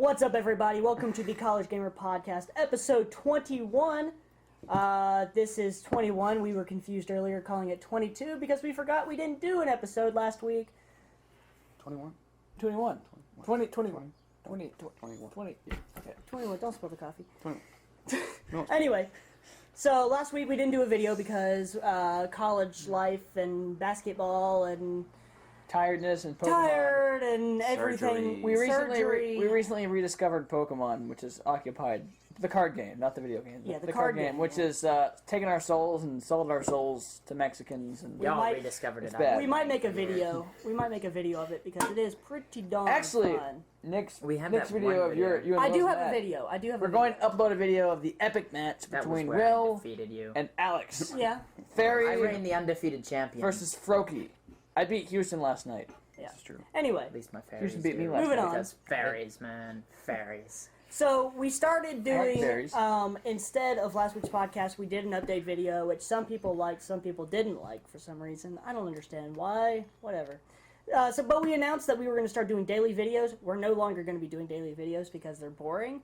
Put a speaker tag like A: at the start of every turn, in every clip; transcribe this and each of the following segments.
A: What's up, everybody? Welcome to the College Gamer Podcast, episode 21. This is 21. We were confused earlier calling it 22 because we forgot we didn't do an episode last week.
B: 21?
A: 21. 21.
B: 20. Yeah. Okay.
A: 21. Don't spill the coffee.
B: 20. No.
A: Anyway, so last week we didn't do a video because college life and basketball and
C: tiredness and Pokemon.
A: tired and everything.
C: We
A: Surgery.
C: recently rediscovered Pokemon, which has occupied the card game, not the video game.
A: Yeah, the card game,
C: which has taken our souls and sold our souls to Mexicans. And
A: Y'all
D: rediscovered it.
C: bad.
A: We might make a video. We might make a video of it because it is pretty darn fun.
C: Nick's
D: We have
C: Nick's
D: that
C: video
D: one
C: of you and
A: I do
C: Will's
A: have a
C: match.
A: video.
C: We're going to upload a video of the epic match
D: That
C: between
D: was where I
C: Will
D: defeated you.
C: and Alex.
A: Yeah.
C: Fairy
D: I reign the undefeated champion.
C: versus Froakie. I beat Houston last night.
A: Yeah.
B: This is true.
A: Anyway.
D: At least my fairies
C: Houston beat me
D: do.
C: last
A: Moving
C: night.
A: on.
D: Because fairies, man. Fairies.
A: So we started doing,
C: berries.
A: instead of last week's podcast, we did an update video, which some people liked, some people didn't like for some reason. I don't understand why, whatever. But we announced that we were going to start doing daily videos. We're no longer going to be doing daily videos because they're boring.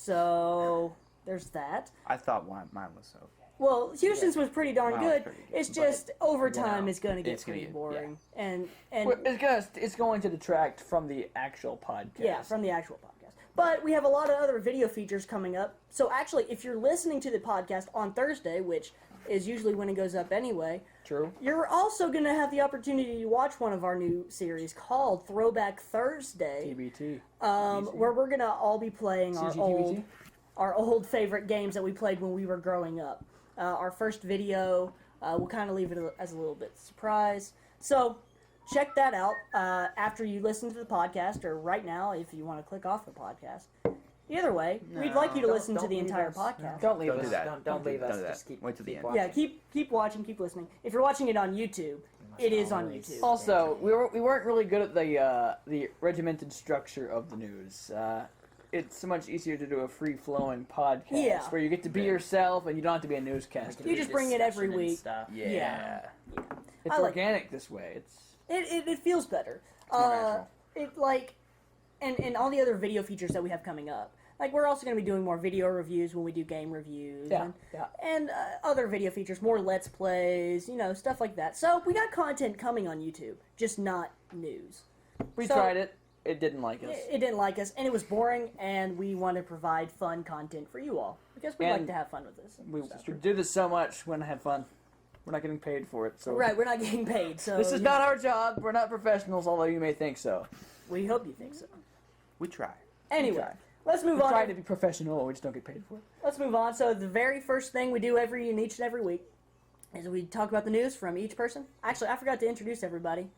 A: So there's that.
B: I thought mine was okay.
A: Well, Houston's was pretty darn
B: Mine was
A: good.
B: pretty good,
A: It's
B: but,
A: just over time is going to get
B: it's gonna
A: pretty
B: get-
A: boring.
B: yeah.
A: And
C: Well, it's going to detract from the actual podcast.
A: yeah, from the actual podcast. But we have a lot of other video features coming up. So actually, if you're listening to the podcast on Thursday, which is usually when it goes up anyway,
C: True.
A: you're also going to have the opportunity to watch one of our new series called Throwback Thursday,
C: TBT.
A: where we're going to all be playing
C: CCTBT?
A: our old favorite games that we played when we were growing up. Our first video, we'll kind of leave it as a little bit surprise. So check that out after you listen to the podcast, or right now if you want to click off the podcast. Either way, we'd like you to listen to
D: don't
A: the
D: leave
A: entire
D: us.
A: podcast.
C: Don't leave
B: Don't
C: us.
B: do that.
D: Don't leave us.
B: do that.
D: Just keep,
B: Wait till the
D: keep
B: end.
D: watching.
A: Yeah, keep watching, keep listening. If you're watching it on YouTube, it is on
D: always-
A: YouTube.
C: Also, we weren't really good at the regimented structure of the news. It's so much easier to do a free-flowing podcast
A: Yeah.
C: where you get to be yourself and you don't have to be a newscaster.
A: You just bring it every
D: Discussion and
A: week.
D: Stuff.
A: Yeah.
C: It's
A: I like
C: organic this way.
A: It feels better.
B: more natural.
A: It like, and all the other video features that we have coming up. Like, we're also going to be doing more video reviews when we do game reviews.
C: Yeah, yeah.
A: And other video features, more Let's Plays, stuff like that. So, we got content coming on YouTube, just not news.
C: We
A: So-
C: tried it. It didn't like us.
A: It didn't like us, and it was boring, and we want to provide fun content for you all. Because we like
C: And
A: to have fun with this.
C: We
A: stuff.
C: do this so much when I have fun. We're not getting paid for it, so
A: Right, we're not getting paid, so...
C: this is not our job. We're not professionals, although you may think so.
A: We hope you think so.
B: We try.
A: Anyway,
C: try.
A: let's move
C: We
A: on.
C: try to be professional. We just don't get paid for it.
A: Let's move on. So the very first thing we do each and every week is we talk about the news from each person. Actually, I forgot to introduce everybody.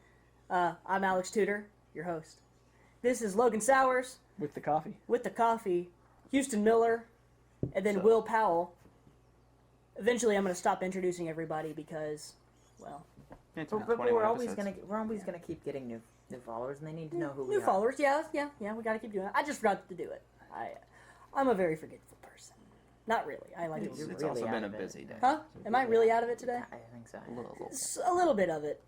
A: I'm Alex Tudor, your host. This is Logan Sowers
C: With the coffee.
A: with the coffee, Houston Miller, and then Will Powell. Eventually, I'm going to stop introducing everybody because, well,
B: It's
D: But,
B: been
D: but we're
B: 21
D: always
B: episodes.
D: gonna keep getting new followers, and they need to know who we
A: new
D: are.
A: followers. Yeah, we got to keep doing it. I just forgot to do it. I'm a very forgetful person. Not really. I like
B: It's
A: to.
B: it's
D: really
B: also
D: out
B: been a
D: of it.
B: busy day.
A: Huh? Am I really out of it today?
D: I think so.
B: A little.
A: A little bit of it.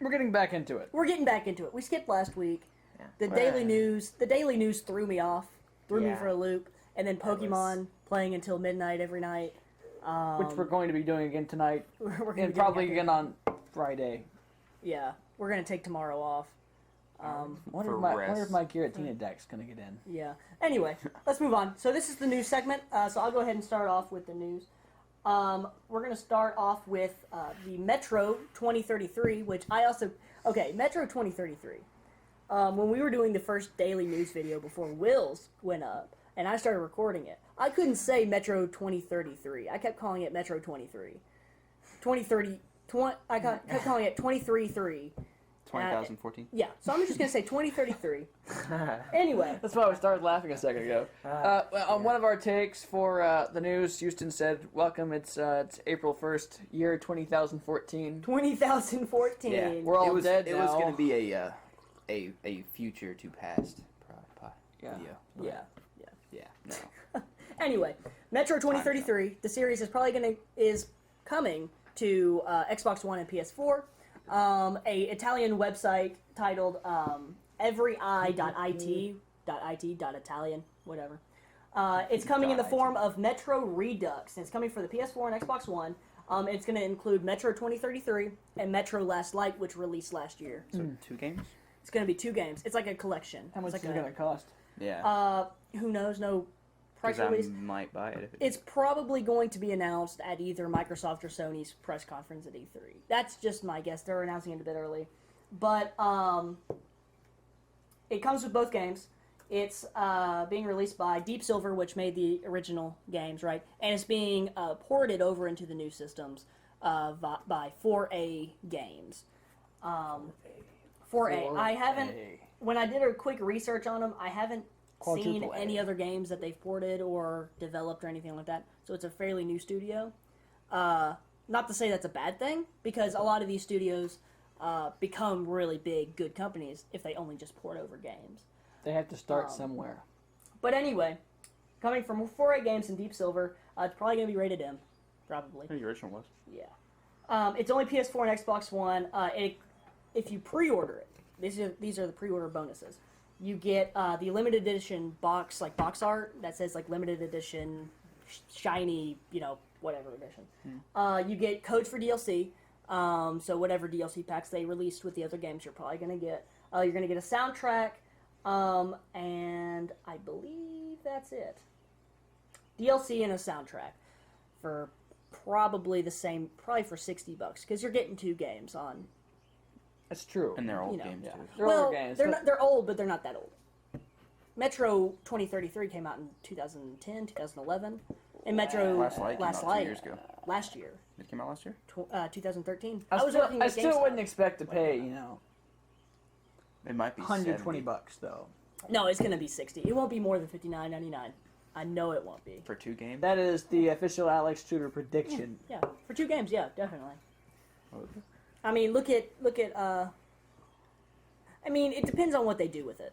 C: We're getting back into it.
A: We're getting back into it. We skipped last week.
D: Yeah.
A: The
B: Well,
A: daily news threw me off, threw me
D: Yeah.
A: for a loop, and then Pokemon playing until midnight every night.
C: Which we're going to be doing again tonight.
A: We're gonna be
C: And
A: doing
C: probably
A: that
C: again on Friday.
A: Yeah, we're gonna take tomorrow off.
C: Wonder
B: For
C: wonder
B: rest.
C: if my Giratina deck's going to get in.
A: Yeah. Anyway, let's move on. So this is the news segment. So I'll go ahead and start off with the news. We're gonna start off with the Metro 2033, which Metro 2033. When we were doing the first daily news video before Will's went up, and I started recording it, I couldn't say Metro 2033. I kept calling it Metro 23. 2030. I kept calling it 23.3.
B: 2014.
A: Yeah, so I'm just going to say 2033. Anyway.
C: That's why we started laughing a second ago. On one of our takes for the news, Houston said, "Welcome. It's April 1st, year 2014.
A: 2014.
B: Yeah,
C: We're all dead
B: It
C: now.
B: was going to be a future to past
C: Yeah.
B: video.
A: Yeah.
B: Yeah. No.
A: Anyway, Metro 2033, the series is coming to Xbox One and PS4. A Italian website titled everyeye.it .it.italian, whatever. It's coming in the form of Metro Redux, and it's coming for the PS4 and Xbox One. It's going to include Metro 2033 and Metro Last Light, which released last year.
B: So 2 games?
A: It's going to be 2 games. It's like a collection.
C: How much
A: It's
C: is
A: like
C: it going to cost?
B: Yeah.
A: Who knows? No price
B: Because I
A: release.
B: might buy it if it
A: It's probably going to be announced at either Microsoft or Sony's press conference at E3. That's just my guess. They're announcing it a bit early. But it comes with both games. It's being released by Deep Silver, which made the original games, right? And it's being ported over into the new systems by 4A Games. 4A. I haven't, when I did a quick research on them, I haven't seen
C: Quadruple A.
A: any other games that they've ported or developed or anything like that. So it's a fairly new studio. Not to say that's a bad thing, because a lot of these studios become really big, good companies if they only just port over games.
C: They have to start somewhere.
A: But anyway, coming from 4A Games and Deep Silver, it's probably going to be rated M. Probably.
B: the original was.
A: Yeah. It's only PS4 and Xbox One. If you pre-order it, these are the pre-order bonuses. You get the limited edition box art that says like limited edition, shiny, whatever edition. You get codes for DLC. So whatever DLC packs they released with the other games, you're probably going to get. You're going to get a soundtrack, and I believe that's it. DLC and a soundtrack for probably the same, probably for $60, because you're getting 2 games on.
C: That's true.
B: And they're old
A: know,
B: games,
C: yeah.
B: too.
C: They're
A: Well,
C: older games.
A: they're
C: but
A: not, they're old, but they're not that old. Metro 2033 came out in 2010, 2011, and Metro
B: Last Light came out 2 years ago.
A: last year,
B: It came out last year?
A: 2013.
C: I
A: was working
C: I
A: at
C: still
A: GameStop.
C: wouldn't expect to pay,
B: It might be
C: $120
B: $70
C: though.
A: No, it's going to be 60. It won't be more than $59.99. I know it won't be.
B: for 2 games.
C: That is the official Alex Tudor prediction.
A: Yeah, for 2 games, yeah, definitely.
B: Okay.
A: I mean, look at. I mean, it depends on what they do with it.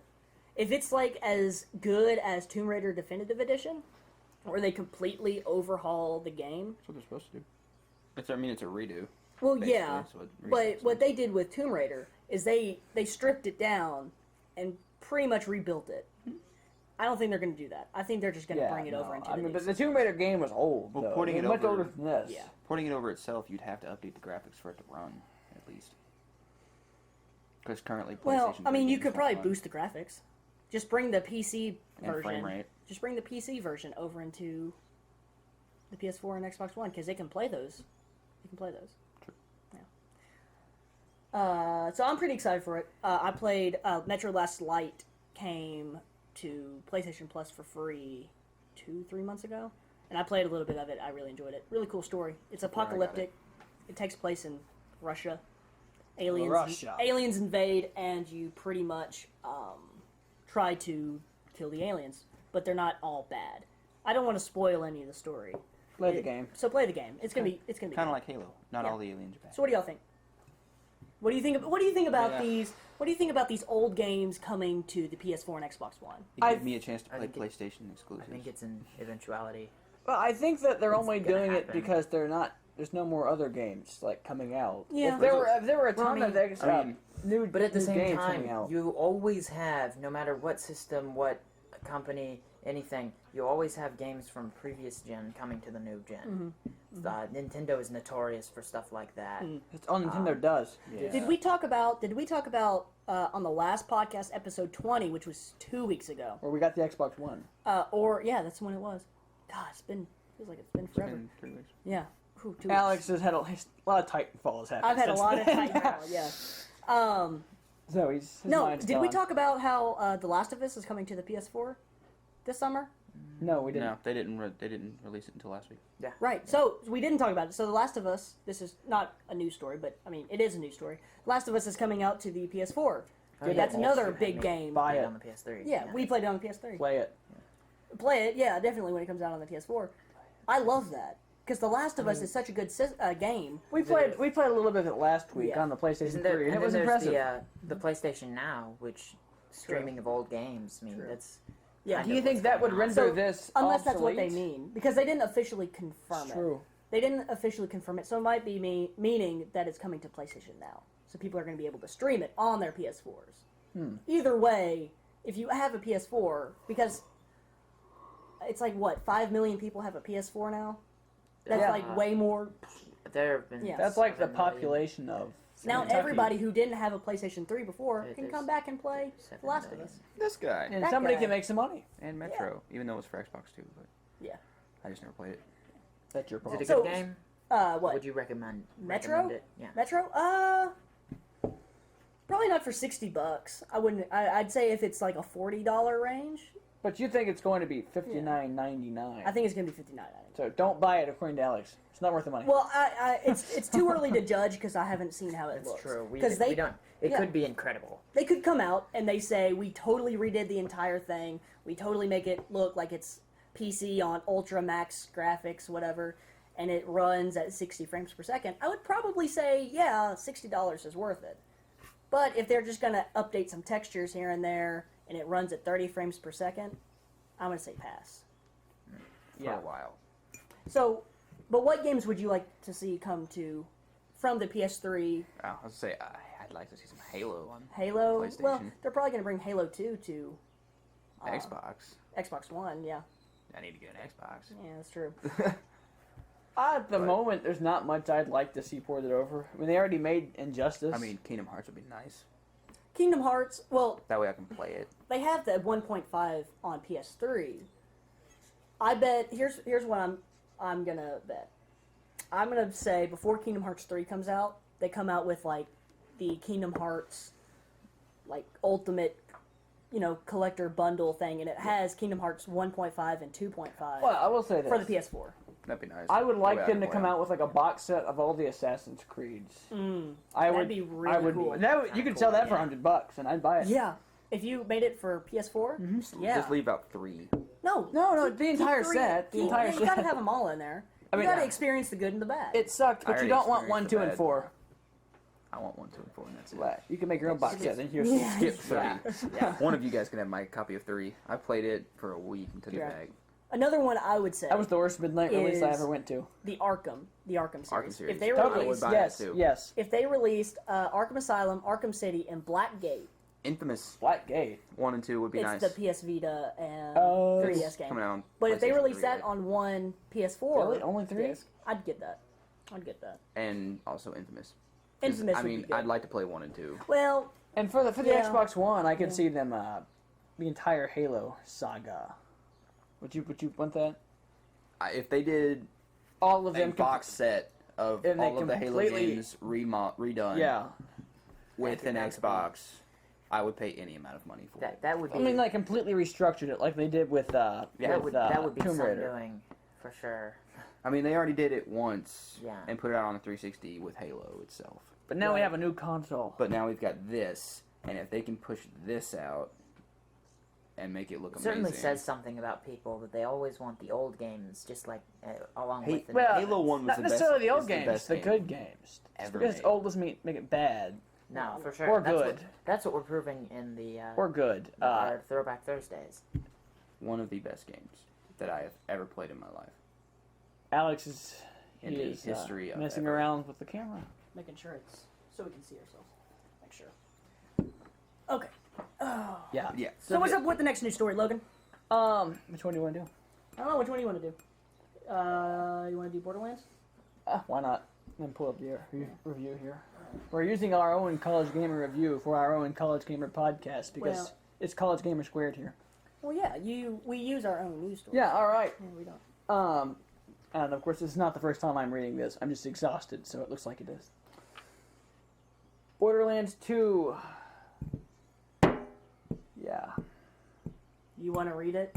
A: If it's like as good as Tomb Raider Definitive Edition, or they completely overhaul the game.
B: That's what they're supposed to do. It's a redo.
A: Well,
B: basically.
A: yeah,
B: That's what
A: but
B: redo
A: what
B: is.
A: they did with Tomb Raider is they stripped it down and pretty much rebuilt it. I don't think they're going to do that. I think they're just going to bring it over into the new
C: but the
A: system.
C: Tomb Raider game was old.
B: Well,
C: though.
B: porting
C: I mean,
B: it
C: much
B: over-
C: older than this.
A: Yeah.
B: Porting it over itself, you'd have to update the graphics for it to run, at least. Because currently, PlayStation.
A: Well, I mean, you
B: games
A: could
B: don't
A: probably
B: run.
A: boost the graphics. Just bring the PC
B: And
A: version.
B: frame rate.
A: Just bring the PC version over into the PS4 and Xbox One because they can play those. You can play those.
B: True.
A: Yeah. So I'm pretty excited for it. I played Metro Last Light came to PlayStation Plus for free 2-3 months ago, and I played a little bit of it. I really enjoyed it. Really cool story. It's
B: Before I got
A: apocalyptic. It takes place in Russia. Aliens
C: Russia.
A: aliens invade, and you pretty much try to kill the aliens, but they're not all bad. I don't want to spoil any of the story.
C: Play the game.
A: So play the game. It's gonna be
B: Kind
A: good.
B: of like Halo. Not
A: Yeah.
B: all the aliens are bad.
A: So what do y'all think? What do you think? What do you think about
B: Yeah.
A: these? What do you think about these old games coming to the PS4 and Xbox One?
B: It gave me a chance to
D: I
B: play
D: think
B: PlayStation
D: I
B: exclusives.
D: think it's an eventuality.
C: Well, I think that they're
D: It's
C: only
D: gonna
C: doing it
D: happen.
C: because there's no more other games like coming out.
A: Yeah.
C: If there were a ton
D: Well, I
C: of
D: mean-
C: new,
D: But at the
C: new
D: same
C: games
D: time,
C: coming out.
D: you always have, no matter what system, what company, anything, you always have games from previous gen coming to the new gen. Nintendo is notorious for stuff like that.
C: It's all Nintendo does.
B: Yeah.
A: Did we talk about on the last podcast, episode 20, which was 2 weeks ago?
C: Or we got the Xbox One.
A: Or yeah, that's when it was. God, feels like it's been
B: It's
A: forever.
B: been 3 weeks.
A: Yeah. Whew, 2
C: Alex
A: weeks.
C: has had a lot of Titanfall has happened.
A: I've had a
C: since
A: lot of
C: then.
A: Titanfall. Yeah.
C: So his
A: No,
C: mind's
A: did we
C: gone.
A: talk about how The Last of Us is coming to the PS4 this summer?
C: No, we didn't.
B: No, they didn't release it until last week.
A: Right. So we didn't talk about it. So The Last of Us. This is not a news story, but I mean it is a news story. Last of Us is coming out to the PS4.
D: Oh, yeah,
A: That's
D: you
A: another
D: had
A: big
D: me
A: game.
C: Buy
D: play
C: it.
D: on the PS3.
A: Yeah, we played it on the PS3.
C: Play it.
A: Play it, yeah, definitely when it comes out on the PS4. I love that because The Last of Us is such a good game.
C: We played a little bit of it last week
A: Yeah.
C: on the PlayStation
D: Isn't
C: 3,
D: there?
C: and
D: And
C: it was
D: then there's
C: impressive.
D: the PlayStation Now, which streaming of old games. I mean,
A: True.
D: that's.
A: Yeah.
D: kind
C: Do
D: of
C: you think
D: what's
C: that would
D: going on.
C: render
A: So,
C: this
A: Unless that's what they
C: obsolete?
A: mean, because they didn't officially confirm
C: It's
A: it.
C: true.
A: They didn't officially confirm it, so it might be meaning that it's coming to PlayStation Now. So people are going to be able to stream it on their PS4s. Either way, if you have a PS4, because it's like what 5 million people have a PS4 now. That's
C: Yeah.
A: like way more.
D: There have been.
A: Yeah.
C: That's like the
D: 7 million.
C: population of
A: Now
C: Kentucky.
A: everybody who didn't have a PlayStation 3 before
D: It
A: can
D: is
A: come back and play
D: 7
A: The Last of
D: million.
A: Us.
B: This guy.
C: And
A: That
C: somebody
A: guy.
C: can make some money.
B: And Metro, even though it's for Xbox too, but
A: Yeah.
B: I just never played it.
C: That's your
D: Is it
C: problem.
D: a
A: So-
D: good game?
A: What?
D: Would you recommend?
A: Metro?
D: recommend it? Yeah.
A: Metro? Probably not for $60. I wouldn't. I'd say if it's like a $40 range,
C: But you think it's going to be $59.99.
A: I think it's gonna be $59.
C: So don't buy it, according to Alex. It's not worth the money.
A: Well, it's too early to judge because I haven't seen how it
D: That's
A: looks.
D: true. We
A: Because they
D: don't. It
A: yeah.
D: could be incredible.
A: they could come out and they say we totally redid the entire thing. We totally make it look like it's PC on ultra max graphics, whatever, and it runs at 60 frames per second. I would probably say, yeah, $60 is worth it. But if they're just gonna update some textures here and there and it runs at 30 frames per second, I'm gonna say pass.
B: For a while.
A: So, but what games would you like to see come to from the PS3?
B: I was gonna say I'd like to see some Halo on
A: Halo? Well,
B: PlayStation.
A: they're probably gonna bring Halo 2 to
B: Xbox.
A: Xbox One. Yeah,
B: I need to get an Xbox.
A: yeah, that's true.
C: At the
B: But-
C: moment, there's not much I'd like to see ported over. I mean, they already made Injustice.
B: I mean, Kingdom Hearts would be nice.
A: Kingdom Hearts. Well,
B: That way I can play it.
A: they have the 1.5 on PS3. I bet here's what I'm gonna bet. I'm gonna say before Kingdom Hearts 3 comes out, they come out with like the Kingdom Hearts like ultimate, collector bundle thing, and it has Kingdom Hearts 1.5 and 2.5
C: well, I will say this.
A: for the PS4.
B: That'd be nice.
C: I would like
B: That way
C: them to
B: can
C: come
B: play
C: out with like a box set of all the Assassin's Creeds. I
A: That'd
C: would
A: be
C: I
A: really
C: would,
A: cool.
C: you could sell that for $100, and I'd buy it.
A: Yeah, if you made it for PS4, yeah.
B: Just leave out 3.
A: No,
C: No,
A: keep-
C: the entire
A: keep
C: set. The
A: keep-
C: entire
A: You gotta
C: set.
A: have them all in there.
C: I
A: You
C: mean,
A: gotta experience the good and the bad.
C: It sucked,
B: I
C: but you
B: already
C: don't want
B: experienced
C: 1,
B: the
C: 2, and
B: bad.
C: 4.
B: I want 1, 2, and 4, and that's it.
C: Right. You can make your own box set, and here's
A: Yeah.
B: Skip 3.
A: Yeah.
B: One of you guys can have my copy of 3. I played it for a week and took
A: Yeah.
B: it back.
A: Another one I would say
C: That was the worst midnight release I
A: Is-
C: ever went to.
A: the Arkham series.
B: Arkham series.
A: If they
B: Totally.
C: Totally.
A: released,
B: buy
C: Yes,
B: that too.
C: yes.
A: if they released Arkham Asylum, Arkham City, and Blackgate,
B: Infamous
C: Blackgate.
B: 1 and 2 would be
A: it's
B: nice.
A: the PS Vita and
C: Oh.
A: 3DS game.
B: Coming out on
A: But if they
B: PlayStation
A: release
B: 3,
A: that
B: right?
A: on one PS4
C: Really? Only 3?
A: disc, I'd get that. I'd get that.
B: And also Infamous. 'Cause,
A: Infamous
B: I
A: would be
B: mean,
A: good.
B: I'd like to play 1 and 2.
A: Well,
C: And for the
A: Yeah.
C: Xbox One, I could
A: Yeah.
C: see them the entire Halo saga. Would you want that?
B: If they did
C: All of
B: a
C: them
B: box set of
C: and they
B: all of the Halo
C: completely-
B: games redone
C: Yeah.
B: with an
D: That could not
B: Xbox, I would pay any amount of money for it.
D: That would be.
C: I mean, like completely restructured it, like they did with
D: that would be
C: Tomb
D: some
C: Raider.
D: doing for sure.
B: I mean, they already did it once
D: Yeah.
B: and put it out on the 360 with Halo itself.
C: But now we
A: Right.
C: have a new console.
B: But now we've got this, and if they can push this out and make it look
D: It
B: amazing.
D: certainly says something about people that they always want the old games, just like along
B: Hey,
D: with the
C: well,
B: Halo 1 was
C: Not
B: the
C: necessarily
B: best,
C: the old
B: is
C: games,
B: best
C: the
B: game
C: good games. Just
B: ever
C: because it's
B: made.
C: old doesn't make it bad
D: No, for sure.
C: or
D: that's
C: good
D: that's what we're proving in the
C: or good.
D: our Throwback Thursdays.
B: One of the best games that I have ever played in my life.
C: Alex is
B: In
C: he
B: the
C: is,
B: history of
C: messing
B: ever.
C: around with the camera.
A: making sure it's so we can see ourselves. Make sure. Okay.
C: Yeah.
B: Yeah.
A: So what's up with the next news story, Logan?
C: Which one do you want to do?
A: I don't know. Which one do you want to do? You want to do Borderlands?
C: Why not? Let me pull up the review here. We're using our own College Gamer review for our own College Gamer podcast because
A: Well-
C: it's College Gamer squared here.
A: Well, yeah. We use our own news story.
C: Yeah. All right.
A: Yeah, we don't.
C: And of course, this is not the first time I'm reading this. I'm just exhausted, so it looks like it is. Borderlands 2. Yeah.
A: You want to read it?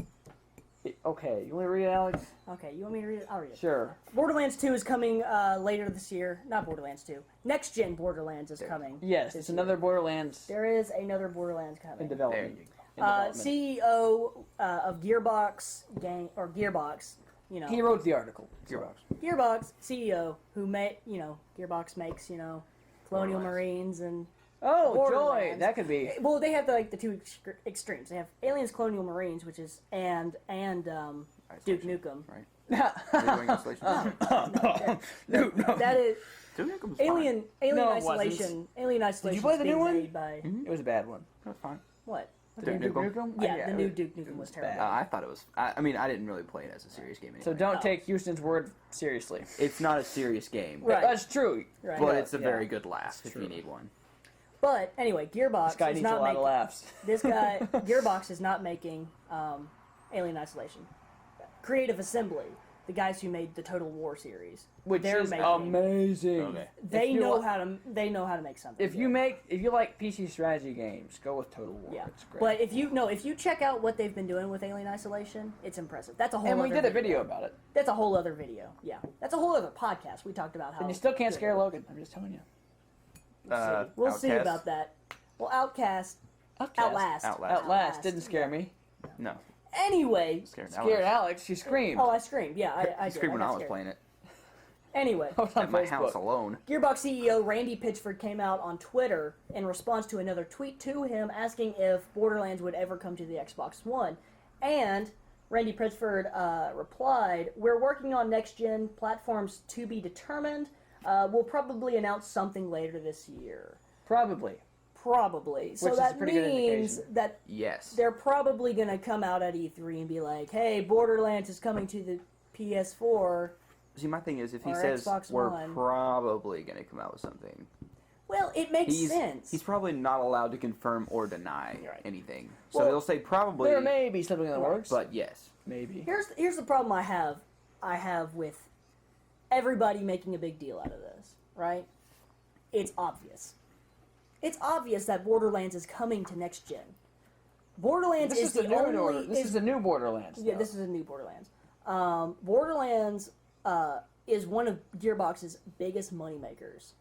C: Okay, you want to read it, Alex?
A: Okay. You want me to read it? I'll read it.
C: Sure.
A: Borderlands 2 is coming later this year. Not Borderlands 2. Next gen Borderlands is coming.
C: Yes,
A: this
C: it's
A: year.
C: another Borderlands
A: There is another Borderlands coming.
C: in
B: There
C: development.
B: you go.
C: In development.
A: CEO of Gearbox game or Gearbox,
C: He wrote the article.
B: Gearbox.
A: Gearbox CEO who Gearbox makes Colonial
B: Borderlands.
A: Marines and
C: Oh, joy!
A: Borderlands.
C: That could be.
A: well they have the two extremes. They have Aliens Colonial Marines, which is and Duke
B: Isolation,
A: Nukem.
B: Right. Are you doing Isolation?
C: No.
A: That is
B: Duke Nukem's
A: Alien
C: No, it
A: Isolation.
C: wasn't.
A: Alien Isolation.
C: Did you play the
A: is
C: new
A: being
C: one?
A: made by
C: It was a bad one.
B: That's fine.
A: what?
B: Duke Nukem?
A: Yeah, the new Duke Nukem was terrible.
B: I thought it was. I mean, I didn't really play it as a serious game anyway.
C: So don't
A: No.
C: take Houston's word seriously.
B: It's not a serious game,
A: Right.
C: That's true.
A: Right.
B: but it's a
C: Yeah.
B: very good laugh if
C: true.
B: you need one.
A: But anyway, Gearbox
C: This guy
A: is
C: needs a
A: not
C: lot
A: making
C: of laughs.
A: this guy. Gearbox is not making Alien Isolation. Creative Assembly, the guys who made the Total War series,
C: Which
A: they're
C: is
A: making.
C: amazing.
B: Okay.
A: They
C: If you
A: know
C: li-
A: how to. They know how to make something.
C: If you
A: good.
C: like PC strategy games, go with Total War.
A: Yeah,
C: It's great.
A: but if you check out what they've been doing with Alien Isolation, it's impressive. That's a whole.
C: and we
A: other
C: did a video about it.
A: That's a whole other video. Yeah, that's a whole other podcast. We talked about how.
C: And you still can't
A: good
C: scare
A: it is.
C: Logan. I'm just telling you.
A: We'll see
B: Outcast?
A: about that. Well, Outlast.
C: Outlast.
B: Outlast.
C: Outlast didn't scare me.
B: No,
A: Anyway.
B: scared
C: Scared
B: Alex.
C: Alex. She screamed.
A: Oh, I screamed. Yeah, I
B: I
A: did.
B: screamed when
A: got
B: I was
A: scared.
B: playing it
A: Anyway,
C: I was on
B: at my
C: Facebook.
B: house alone.
A: Gearbox CEO Randy Pitchford came out on Twitter in response to another tweet to him asking if Borderlands would ever come to the Xbox One. And Randy Pitchford replied, "We're working on next-gen platforms to be determined. We'll probably announce something later this year."
C: Probably.
A: Probably. So
C: Which is a
A: that
C: pretty good
A: means
C: indication.
A: that
B: Yes.
A: they're probably going to come out at E3 and be like, "Hey, Borderlands is coming to the PS4."
B: See, my thing is, if he
A: Or
B: says
A: Xbox
B: we're
A: One.
B: probably going to come out with something,
A: Well, it makes
B: he's
A: sense.
B: probably not allowed to confirm or deny
A: Right.
B: anything. So
A: Well,
B: they'll say probably,
C: There may be something in the works.
B: but yes.
C: Maybe.
A: Here's the problem I have with everybody making a big deal out of this, right? It's obvious. It's obvious that Borderlands is coming to next gen. Borderlands
C: This
A: is
C: is
A: the
C: the new
A: only.
C: order. This is the new Borderlands.
A: Yeah,
C: though.
A: this is a new Borderlands. Borderlands is one of Gearbox's biggest moneymakers.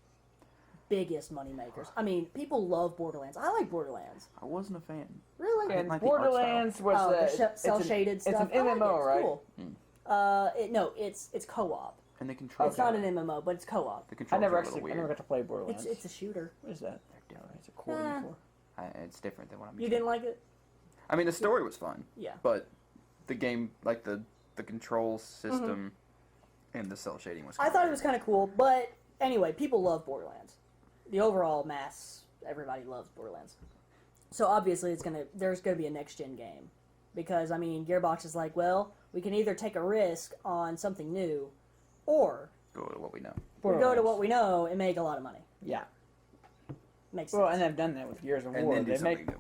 A: Biggest moneymakers. I mean, people love Borderlands. I like Borderlands.
B: I wasn't a fan.
A: Really?
C: And
B: like the art
C: Borderlands was
A: Oh, the
C: it's
A: cell
C: an-
A: shaded stuff.
C: It's an
A: I like it.
C: MMO,
A: It's
C: right?
A: Cool. No, it's co-op.
B: And the controls.
A: It's not an MMO, but it's co-op.
B: The controls
C: I never
B: are a little
C: actually, I
B: weird.
C: never got to play Borderlands.
A: It's a shooter.
C: What is that?
B: They're different.
C: It's a core
A: Nah.
C: before.
B: It's different than what I'm
A: You
B: used
A: didn't
B: to.
A: like it?
B: I mean, the story was fun,
A: Yeah.
B: but the game, like the control system and the cell shading was.
A: I
B: kinda
A: thought it
B: weird.
A: was kind of cool, but anyway, people love Borderlands. The overall mass, everybody loves Borderlands. So obviously, there's gonna be a next gen game, because I mean, Gearbox is like, well, we can either take a risk on something new, or
B: Go to what we know.
A: we go to what we know and make a lot of money.
C: Yeah.
A: Makes sense.
C: Well, and they've done that with Gears of
B: And
C: War.
B: then do
C: They
B: something
C: make
B: new.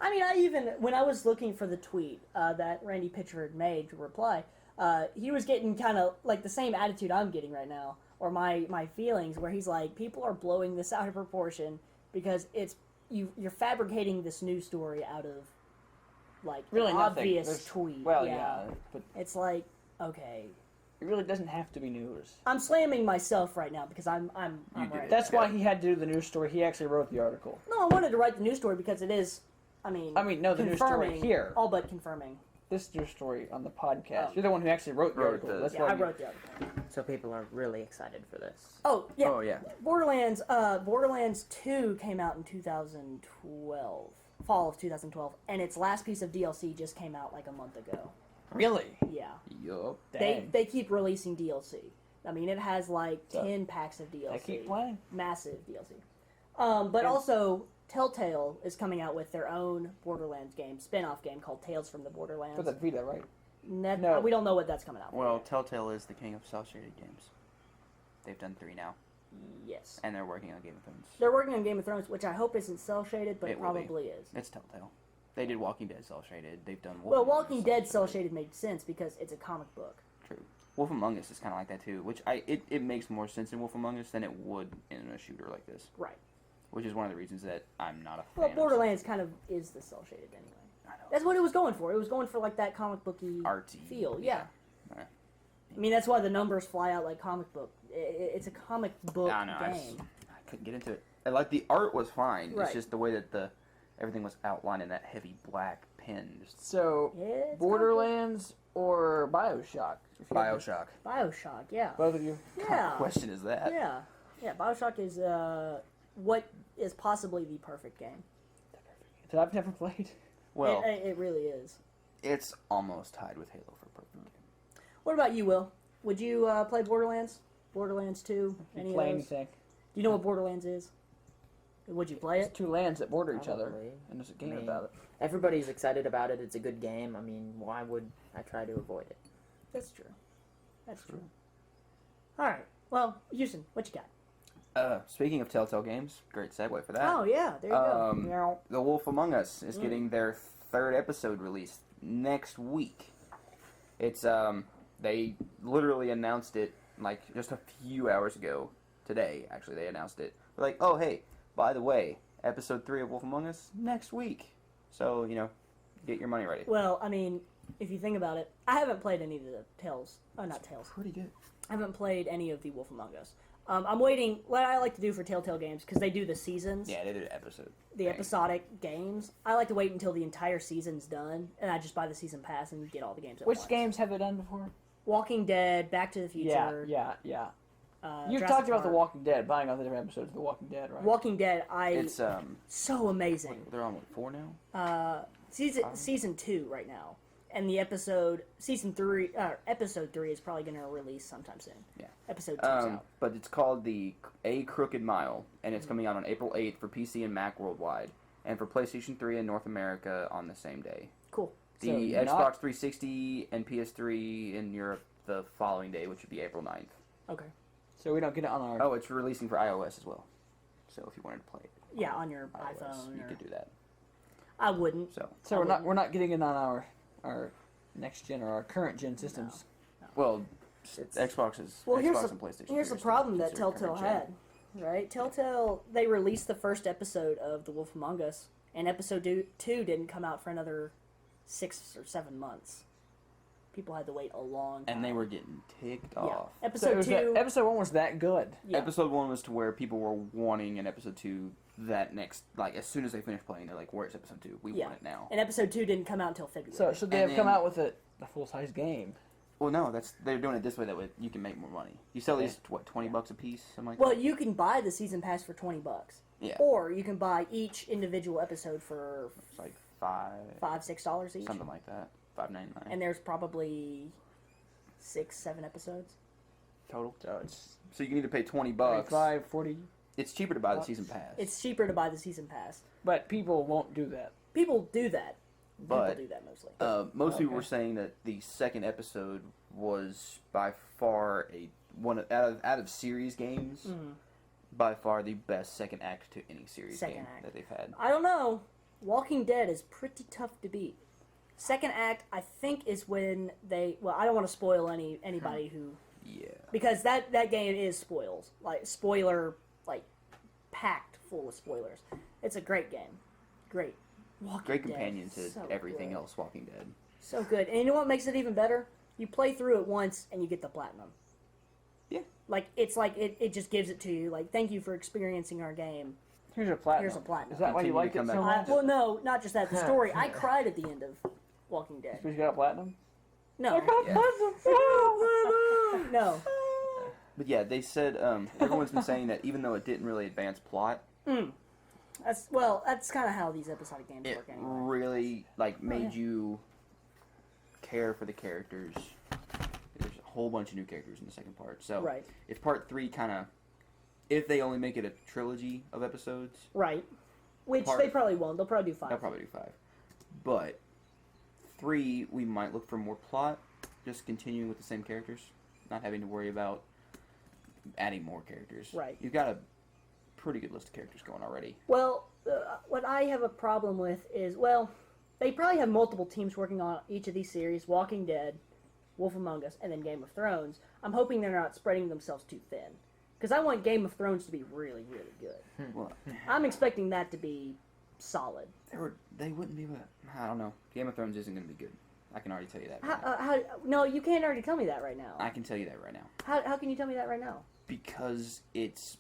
A: I mean, when I was looking for the tweet that Randy Pitchford made to reply, he was getting kind of like the same attitude I'm getting right now, or my feelings, where he's like, people are blowing this out of proportion because you're fabricating this news story out of like
C: really
A: an
C: nothing.
A: obvious
C: There's-
A: tweet.
C: Well, yeah, but
A: It's like, okay,
C: it really doesn't have to be news.
A: I'm slamming myself right now because I'm
B: You did
A: right.
B: it.
C: That's why he had to do the news story. He actually wrote the article.
A: No, I wanted to write the news story because it is. I mean,
C: no, the news story
A: confirming-
C: here.
A: all but confirming.
C: This is your story on the podcast.
A: Oh.
C: You're the one who actually wrote the
B: Wrote
C: article.
B: the-
C: That's
A: Yeah,
C: why
A: I
C: you-
A: wrote the article.
D: So people are really excited for this.
A: Oh yeah.
B: Oh yeah.
A: Borderlands 2 came out in 2012, fall of 2012, and its last piece of DLC just came out like a month ago.
C: Really?
A: Yeah,
B: Yup.
C: Dang.
A: they keep releasing DLC. I mean, it has like
C: So,
A: 10 packs of DLC.
C: I keep playing.
A: Massive DLC. But also, Telltale is coming out with their own Borderlands game, spin-off game called Tales from the Borderlands.
C: For the Vita, right?
A: No. We don't know what that's coming out.
B: Well, Telltale is the king of cel-shaded games. They've done 3 now,
A: Yes.
B: and they're working on Game of Thrones.
A: They're working on Game of Thrones, which I hope isn't cel-shaded, but it
B: It will be.
A: probably is.
B: It's Telltale. They did Walking Dead cel-shaded. They've done. Wolf
A: Well,
B: Among Us
A: Walking Dead
B: cel-shaded.
A: cel-shaded made sense because it's a comic book.
B: True. Wolf Among Us is kind of like that too, which it makes more sense in Wolf Among Us than it would in a shooter like this.
A: Right.
B: Which is one of the reasons that I'm not a fan.
A: Well,
B: of
A: Borderlands kind of is the cel-shaded anyway.
B: I know.
A: That's what it was going for. It was going for like that comic booky
B: Artsy
A: feel. Yeah.
B: Yeah.
A: I mean, that's why the numbers fly out like comic book. It's a comic book
B: I know.
A: game.
B: I couldn't get into it. And, like the art was fine.
A: Right.
B: It's just the way that everything was outlined in that heavy black pen. Just
C: So,
A: Yeah, it's
C: Borderlands or Bioshock? If you had to-
B: Bioshock.
A: Bioshock. Yeah.
C: Both of you.
B: What kind
A: Yeah.
B: of question is that?
A: Yeah. Yeah. Bioshock is what is possibly the perfect game.
C: That I've never played.
B: Well,
A: It really is.
B: it's almost tied with Halo for perfect game.
A: What about you, Will? Would you play Borderlands? Borderlands 2?
C: If you
A: Any
C: play
A: of those?
C: anything.
A: Do you know what Borderlands is? Would you play
C: It's
A: it?
C: two lands that border each other,
D: Probably.
C: and there's a game
D: I mean,
C: about it.
D: Everybody's excited about it. It's a good game. I mean, why would I try to avoid it?
A: That's true. That's true. All right. Well, Houston, what you got?
B: Speaking of Telltale games, great segue for that.
A: Oh yeah, there you go.
C: Meow.
B: The Wolf Among Us is getting their third episode released next week. It's they literally announced it like just a few hours ago. Today, actually, they announced it. They're like, oh hey, by the way, episode 3 of Wolf Among Us next week. So get your money ready.
A: Well, I mean, if you think about it, I haven't played any of the Tales. Oh, not Tales.
B: Pretty good.
A: I haven't played any of the Wolf Among Us. I'm waiting. What I like to do for Telltale games, because they do the seasons,
B: Yeah, they did an episode.
A: the episodic games. I like to wait until the entire season's done, and I just buy the season pass and get all the games at
C: Which
A: once.
C: games have they done before?
A: Walking Dead, Back to the Future.
C: Yeah. You
A: Jurassic
C: talked about
A: Park.
C: The Walking Dead, buying all the different episodes of The Walking Dead, right?
A: Walking Dead.
B: It's
A: So amazing.
B: they're on 4 now.
A: Season 2 right now, and the episode episode 3 is probably going to release sometime soon.
B: Yeah.
A: Episode 2's out.
B: But it's called the A Crooked Mile, and it's coming out on April 8th for PC and Mac worldwide, and for PlayStation 3 in North America on the same day.
A: Cool.
B: The
C: So
B: Xbox
C: not-
B: 360 and PS3 in Europe the following day, which would be April 9th.
A: Okay.
C: So we don't get it on our...
B: Oh, it's releasing for iOS as well. So if you wanted to play it
A: Yeah, on your
B: iOS,
A: iPhone.
B: you
A: Or...
B: could do that.
A: I wouldn't.
C: So we're not getting it on our next gen or our current gen systems.
B: Well,
D: It's-
B: Xbox is
A: Well,
B: Xbox and PlayStation.
A: here's
B: 3
A: the
B: are
A: problem
B: still
A: that
B: considered
A: Telltale
B: current gen.
A: had, right? Telltale, they released the first episode of The Wolf Among Us, and episode 2 didn't come out for another 6 or 7 months. People had to wait a long time.
B: And they were getting ticked
A: Yeah.
B: off.
C: So it
A: Episode
C: was
A: 2...
C: episode 1 was that good.
A: yeah.
B: Episode 1 was to where people were wanting an episode 2 that next, like, as soon as they finished playing, they're like, where's episode 2? We
A: Yeah.
B: want it now.
A: And episode 2 didn't come out until February.
C: So should they
B: And
C: have come
B: then-
C: out with the full-size game?
B: Well, no, they're doing it this way. That way you can make more money. You sell these, what, $20 a piece? Something like
A: Well,
B: that?
A: you can buy the season pass for $20.
B: Yeah.
A: Or you can buy each individual episode for
B: It's like
A: $5-6 each.
B: something like that. $5.99
A: And there's probably 6-7 episodes.
B: total.
C: So it's
B: So you need to pay $20.
C: 35, 40.
B: It's cheaper to buy the season pass.
A: It's cheaper to buy the season pass.
C: But people won't do that.
A: People do that.
B: But,
A: People do that mostly.
B: most people
C: Okay.
B: were saying that the second episode was by far out of series games, by far the best second act to any series
A: Second
B: game
A: act.
B: that they've had.
A: I don't know. Walking Dead is pretty tough to beat. Second act, I think, is when they. Well, I don't want to spoil anybody who,
B: Yeah.
A: because that game is spoils, packed full of spoilers. It's a great game, great. Walking
B: Great
A: Dead,
B: companion to
A: so
B: everything
A: good.
B: else Walking Dead.
A: So good, and you know what makes it even better? You play through it once and you get the platinum.
B: Yeah.
A: It just gives it to you. Like, thank you for experiencing our game.
C: Here's a platinum.
A: Here's a platinum.
C: Is that why you
B: Continue to
C: like it
B: come
C: so
B: back.
C: much?
A: Well, no, not just that. The story. I cried at the end of Walking Dead.
C: Because you got a platinum?
A: No,
B: Yeah.
A: no.
B: But yeah, they said everyone's been saying that even though it didn't really advance plot,
A: That's kind of how these episodic games
B: it
A: work anyway.
B: really made you care for the characters. There's a whole bunch of new characters in the second part. So
A: Right.
B: if part 3 if they only make it a trilogy of episodes,
A: Right. Which
B: Part-
A: they probably won't. They'll probably do 5.
B: they'll probably do 5. But 3, we might look for more plot, just continuing with the same characters, not having to worry about adding more characters.
A: Right.
B: You've got a pretty good list of characters going already.
A: Well, what I have a problem with is, they probably have multiple teams working on each of these series: Walking Dead, Wolf Among Us, and then Game of Thrones. I'm hoping they're not spreading themselves too thin, because I want Game of Thrones to be really, really good.
B: Well,
A: I'm expecting that to be solid.
B: they wouldn't be able to, I don't know. Game of Thrones isn't going to be good. I can already tell you that right now.
A: No, you can't already tell me that right now.
B: I can tell you that right now.
A: How can you tell me that right now?
B: Because it's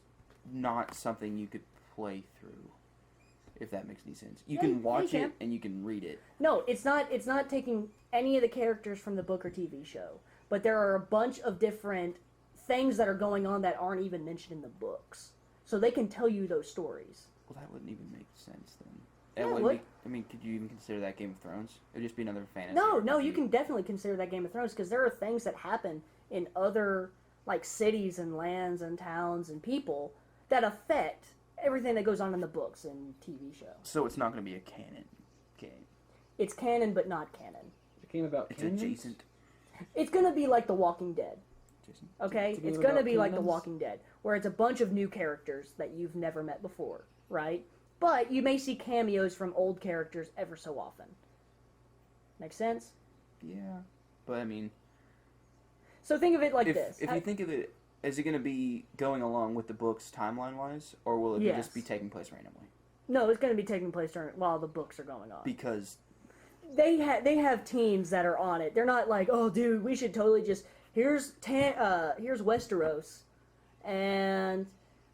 B: not something you could play through, if that makes any sense. You
A: Yeah,
B: can watch
A: you can.
B: it and you can read it.
A: No, it's not taking any of the characters from the book or TV show, but there are a bunch of different things that are going on that aren't even mentioned in the books. So they can tell you those stories.
B: Well, that wouldn't even make sense then.
A: Yeah,
B: It
A: it
B: wouldn't
A: would.
B: I mean, could you even consider that Game of Thrones? It would just be another fantasy.
A: No,
B: RPG.
A: you can definitely consider that Game of Thrones, because there are things that happen in other cities and lands and towns and people that affect everything that goes on in the books and TV show.
B: So it's not going to be a canon game.
A: It's canon, but not canon.
C: It came about.
B: It's
C: canyons?
B: adjacent.
A: It's gonna be like The Walking Dead.
B: Adjacent.
A: Okay,
C: It's a
A: it's
C: little
A: gonna
C: about
A: be like The
C: cannons?
A: Walking Dead, where it's a bunch of new characters that you've never met before, right? But you may see cameos from old characters ever so often. Make sense?
B: Yeah. But I mean,
A: So think of it like this.
B: if you think of it, is it going to be going along with the books timeline-wise, or will it
A: Yes.
B: just be taking place randomly?
A: No, it's going to be taking place while the books are going on.
B: Because
A: They have teams that are on it. They're not like, oh, dude, we should totally just here's Westeros, and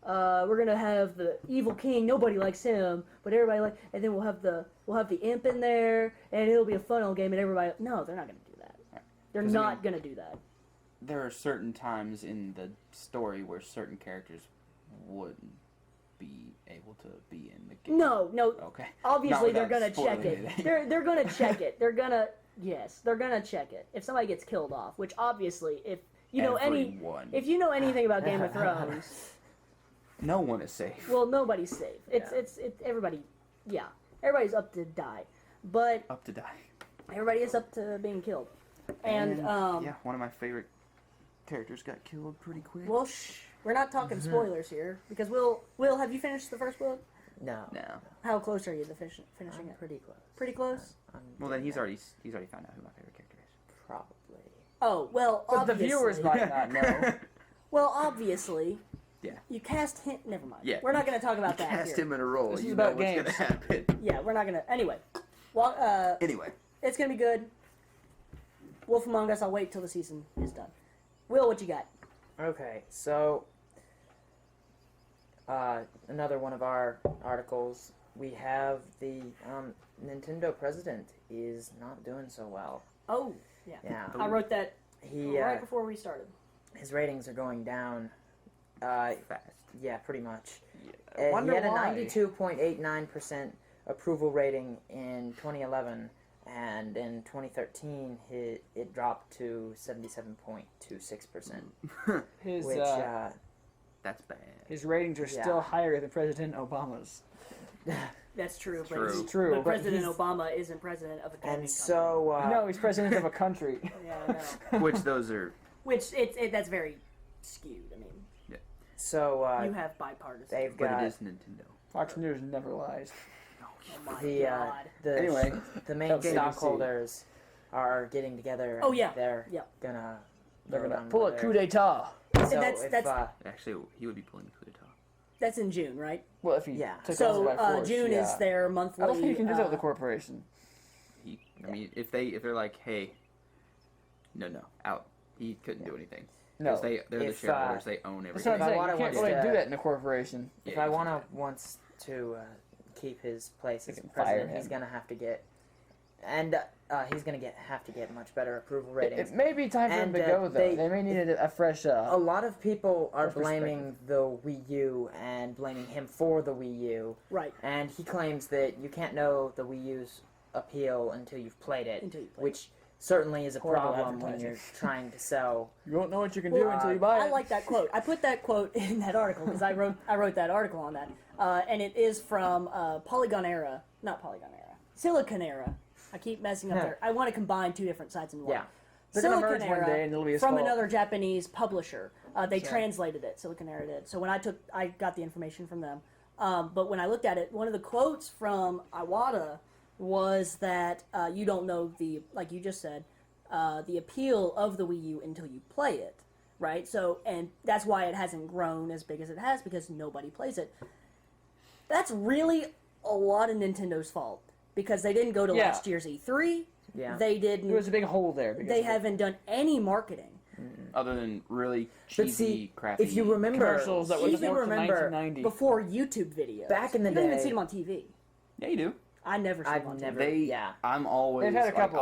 A: we're gonna have the evil king. Nobody likes him, but everybody and then we'll have the imp in there, and it'll be a fun old game, and everybody. No, they're not gonna do that. They're
B: 'Cause, I
A: not
B: mean,
A: gonna do that.
B: there are certain times in the story where certain characters wouldn't be able to be in the game.
A: No.
B: Okay.
A: Obviously,
B: Not
A: they're
B: without
A: gonna check
B: spoiling
A: it.
B: anything.
A: They're gonna check it. They're gonna check it. If somebody gets killed off, which obviously, if you know
B: Everyone.
A: if you know anything about Game of Thrones,
B: No one is safe.
A: well, nobody's safe. It's everybody. Yeah, everybody's up to die, but
B: Up to die.
A: everybody is up to being killed. And
B: yeah, one of my favorite characters got killed pretty quick.
A: well, we're not talking spoilers here because Will, have you finished the first book?
D: No.
B: No.
A: How close are you to finishing
D: I'm
A: it?
D: pretty close.
A: Pretty close.
D: I'm
B: Well, then
D: getting
B: he's
D: there.
B: already found out who my favorite character is.
D: Probably.
A: Oh well,
C: But the
A: obviously.
C: viewers might not know.
A: Well, obviously.
B: Yeah.
A: You cast him. Never mind.
B: Yeah.
A: We're not going to talk about that
B: Cast
A: here.
B: him in a role.
C: This is
B: you
C: about
B: know what's
C: games.
B: gonna happen.
A: Yeah, we're not going to. Anyway, well,
B: Anyway,
A: it's going to be good. Wolf Among Us. I'll wait till the season is done. Will, what you got?
D: Okay, so another one of our articles, we have the Nintendo president is not doing so well.
A: Oh, yeah.
D: Yeah,
A: I wrote that
D: he
A: right before we started.
D: his ratings are going down.
B: fast.
D: Yeah, pretty much.
C: I wonder
D: He had a
C: why.
D: 92.89% approval rating in 2011, and in 2013 it dropped to 77.26%.
C: His
D: Which
B: That's bad.
C: his ratings are
D: Yeah.
C: still higher than President Obama's.
A: That's true. But
B: True.
A: it's-
C: It's true.
A: But
C: But
A: President
D: he's-
A: Obama isn't president of a gaming
D: and so
C: No, he's president of a country.
A: company. Yeah, I know.
B: Which those are.
A: Which that's very skewed. I mean,
D: so
A: you have bipartisan.
D: they've
B: But
D: got
B: it is Nintendo.
C: Fox News never lies.
A: Oh my
D: the
A: god.
C: Anyway,
D: the main
C: that's ABC.
D: stockholders are getting together.
A: Oh,
D: and
A: yeah.
D: They're
A: Yeah.
D: gonna
C: They're
D: vote
C: gonna
D: on
C: pull a
D: whether-
C: coup d'état.
D: So
A: That's-
D: if,
A: that's-
B: Actually, he would be pulling the coup d'etat.
A: That's in June, right?
C: Well, if he
D: Yeah.
C: took
A: So
C: over by force,
A: June
C: yeah.
A: is their monthly.
C: I don't think you can do that with a corporation.
B: I mean, if they're like, hey, no, out. He couldn't do anything.
C: No,
B: Because they're the
D: If,
B: shareholders. They own
C: that's what
B: everything.
C: I'm saying.
D: Iwata
C: You can't
D: wants
C: really
D: to-
C: do that in a corporation.
D: if
B: Yeah, you
D: Iwata
B: can't.
D: wants to keep his place
C: They
D: as
C: can fire
D: president,
C: him.
D: he's gonna have to get, and he's gonna have to get much better approval
C: It,
D: ratings.
C: it may be time for him
D: And,
C: to go, though.
D: they-
C: They may need a fresh.
D: A lot of people are
C: That's perspective.
D: blaming the Wii U and blaming him for the Wii U,
A: Right.
D: and he claims that you can't know the Wii U's appeal until you've played it,
A: Until you play
D: which certainly is a
C: Horrible
D: problem when
C: advertising.
D: you're trying to sell.
C: You won't know what you can
A: Well,
C: do until you buy it.
A: I like that quote. I put that quote in that article because I wrote that article on that, and it is from Polygon Era, not Polygon Era, Silicon Era. I keep messing up there. I want to combine two different sites in one.
D: Yeah.
C: They're gonna
A: Silicon
C: merge one
A: Era
C: day and it'll be a
A: from
C: small-
A: another Japanese publisher. They
C: Sure.
A: translated it. Silicon Era did. So when I got the information from them. But when I looked at it, one of the quotes from Iwata was that you don't know like you just said, the appeal of the Wii U until you play it, right? So, and that's why it hasn't grown as big as it has because nobody plays it. That's really a lot of Nintendo's fault because they didn't go to
C: Yeah.
A: last year's E3.
D: Yeah.
A: They didn't.
C: There was a big hole there. Because
A: They
C: of it.
A: haven't done any marketing.
B: Other than really
D: But
B: cheesy,
D: see,
B: crappy.
D: if you remember,
C: commercials that would have
D: even
C: worked in
D: remember
C: 1990.
A: Before YouTube videos.
D: Back in the
A: you don't even
D: day-
A: see them on TV.
B: Yeah, you do.
A: I never see them on
D: I've
A: TV.
D: never.
B: They.
D: Yeah.
B: I'm always.
C: They've had a
B: like,
C: couple.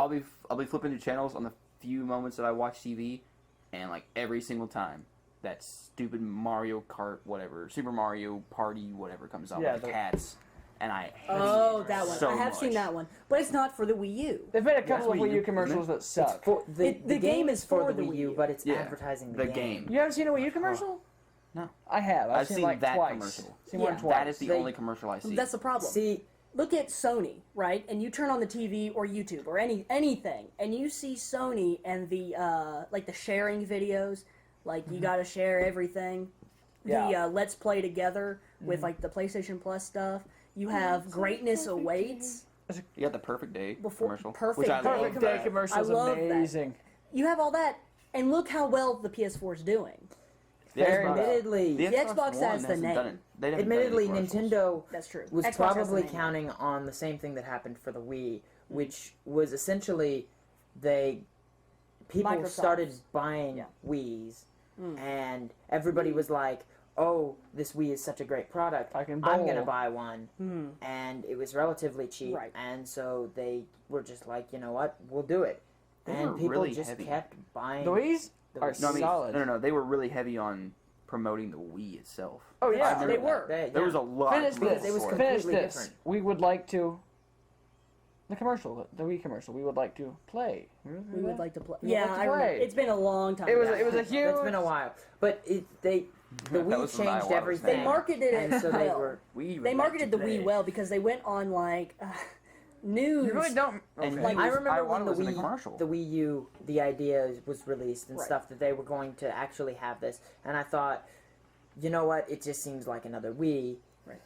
B: I'll be flipping through channels on the few moments that I watch TV, and like every single time, that stupid Mario Kart, whatever, Super Mario Party, whatever comes on
C: Yeah,
B: with the
C: the-
B: cats, and I hate
A: Oh,
B: it
A: that one.
B: so
A: I have seen
B: much.
A: that one. But it's not for the Wii U.
C: They've made a couple
B: Wii
C: of
B: U,
C: Wii U
B: isn't
C: commercials
B: it?
C: that suck.
D: For, the
A: The game is for
D: the
A: the
D: Wii
A: Wii
D: U,
A: U.
D: but it's
B: Yeah.
D: advertising
B: The
D: the
B: game.
C: You haven't seen a Wii U commercial? I have. I've
B: seen
C: like
B: that
C: twice.
B: commercial.
C: Seen
A: Yeah.
C: one twice.
B: That is the only commercial I see.
A: That's the problem.
D: See,
A: Look at Sony, right? And you turn on the TV or YouTube or anything, and you see Sony and the like the sharing videos, like you got to share everything.
C: Yeah.
A: The Let's Play together with like the PlayStation Plus stuff. You have Greatness Awaits.
B: You got the Perfect Day
A: Before-
B: commercial,
A: Perfect
B: which I
A: Day
B: love.
C: Perfect Day
B: that.
C: commercial is
A: I love that.
C: amazing.
A: You have all that, and look how well the PS4 is doing.
B: The
C: Very
B: Xbox-
C: well.
D: admittedly,
B: the
A: Xbox
B: One
A: has the
B: hasn't
A: name.
B: done it. They haven't done
D: admittedly,
B: any commercials.
D: Nintendo
A: That's true.
D: was
A: Xbox has
D: probably
A: the name.
D: counting on the same thing that happened for the Wii, which was essentially people
A: Microsoft.
D: started buying
A: Yeah.
D: Wiis, and everybody was like, "Oh, this Wii is such a great product.
C: I can
D: I'm
C: bowl."
D: gonna buy one." And it was relatively cheap,
A: Right.
D: and so they were just like, "You know what? We'll do it."
B: They
D: and
B: were
D: people
B: really
D: just
B: heavy.
D: kept buying.
C: The Wii's
D: The
C: are
D: Wii.
B: No, I mean,
C: solid.
B: no. They were really heavy on promoting the Wii itself.
C: Oh
A: I
C: yeah,
A: remember they were.
B: There was a lot.
C: Finish
B: of
C: this.
B: press
D: It was
B: for
C: Finish
D: completely
C: this.
D: different.
C: We would like to. The commercial, the Wii commercial. We would like to play.
A: We would like to play.
C: We would
A: Yeah,
C: like to
A: I remember.
C: play.
A: It's been a long time.
C: It was.
A: ago.
C: It was a huge.
D: It's been a while, but the
B: That
D: Wii
B: was when I
D: changed
B: was
D: everything.
A: They marketed it
D: and so they
A: well.
D: were.
B: We
A: They marketed the Wii well because they went on like news.
C: You really don't.
B: And
C: Okay.
A: Like,
D: I
B: I
D: remember when
B: was
D: the
B: in a
D: Wii,
B: commercial.
D: the Wii U, the idea was released and
A: Right.
D: stuff that they were going to actually have this, and I thought, you know what? It just seems like another Wii.
A: Right.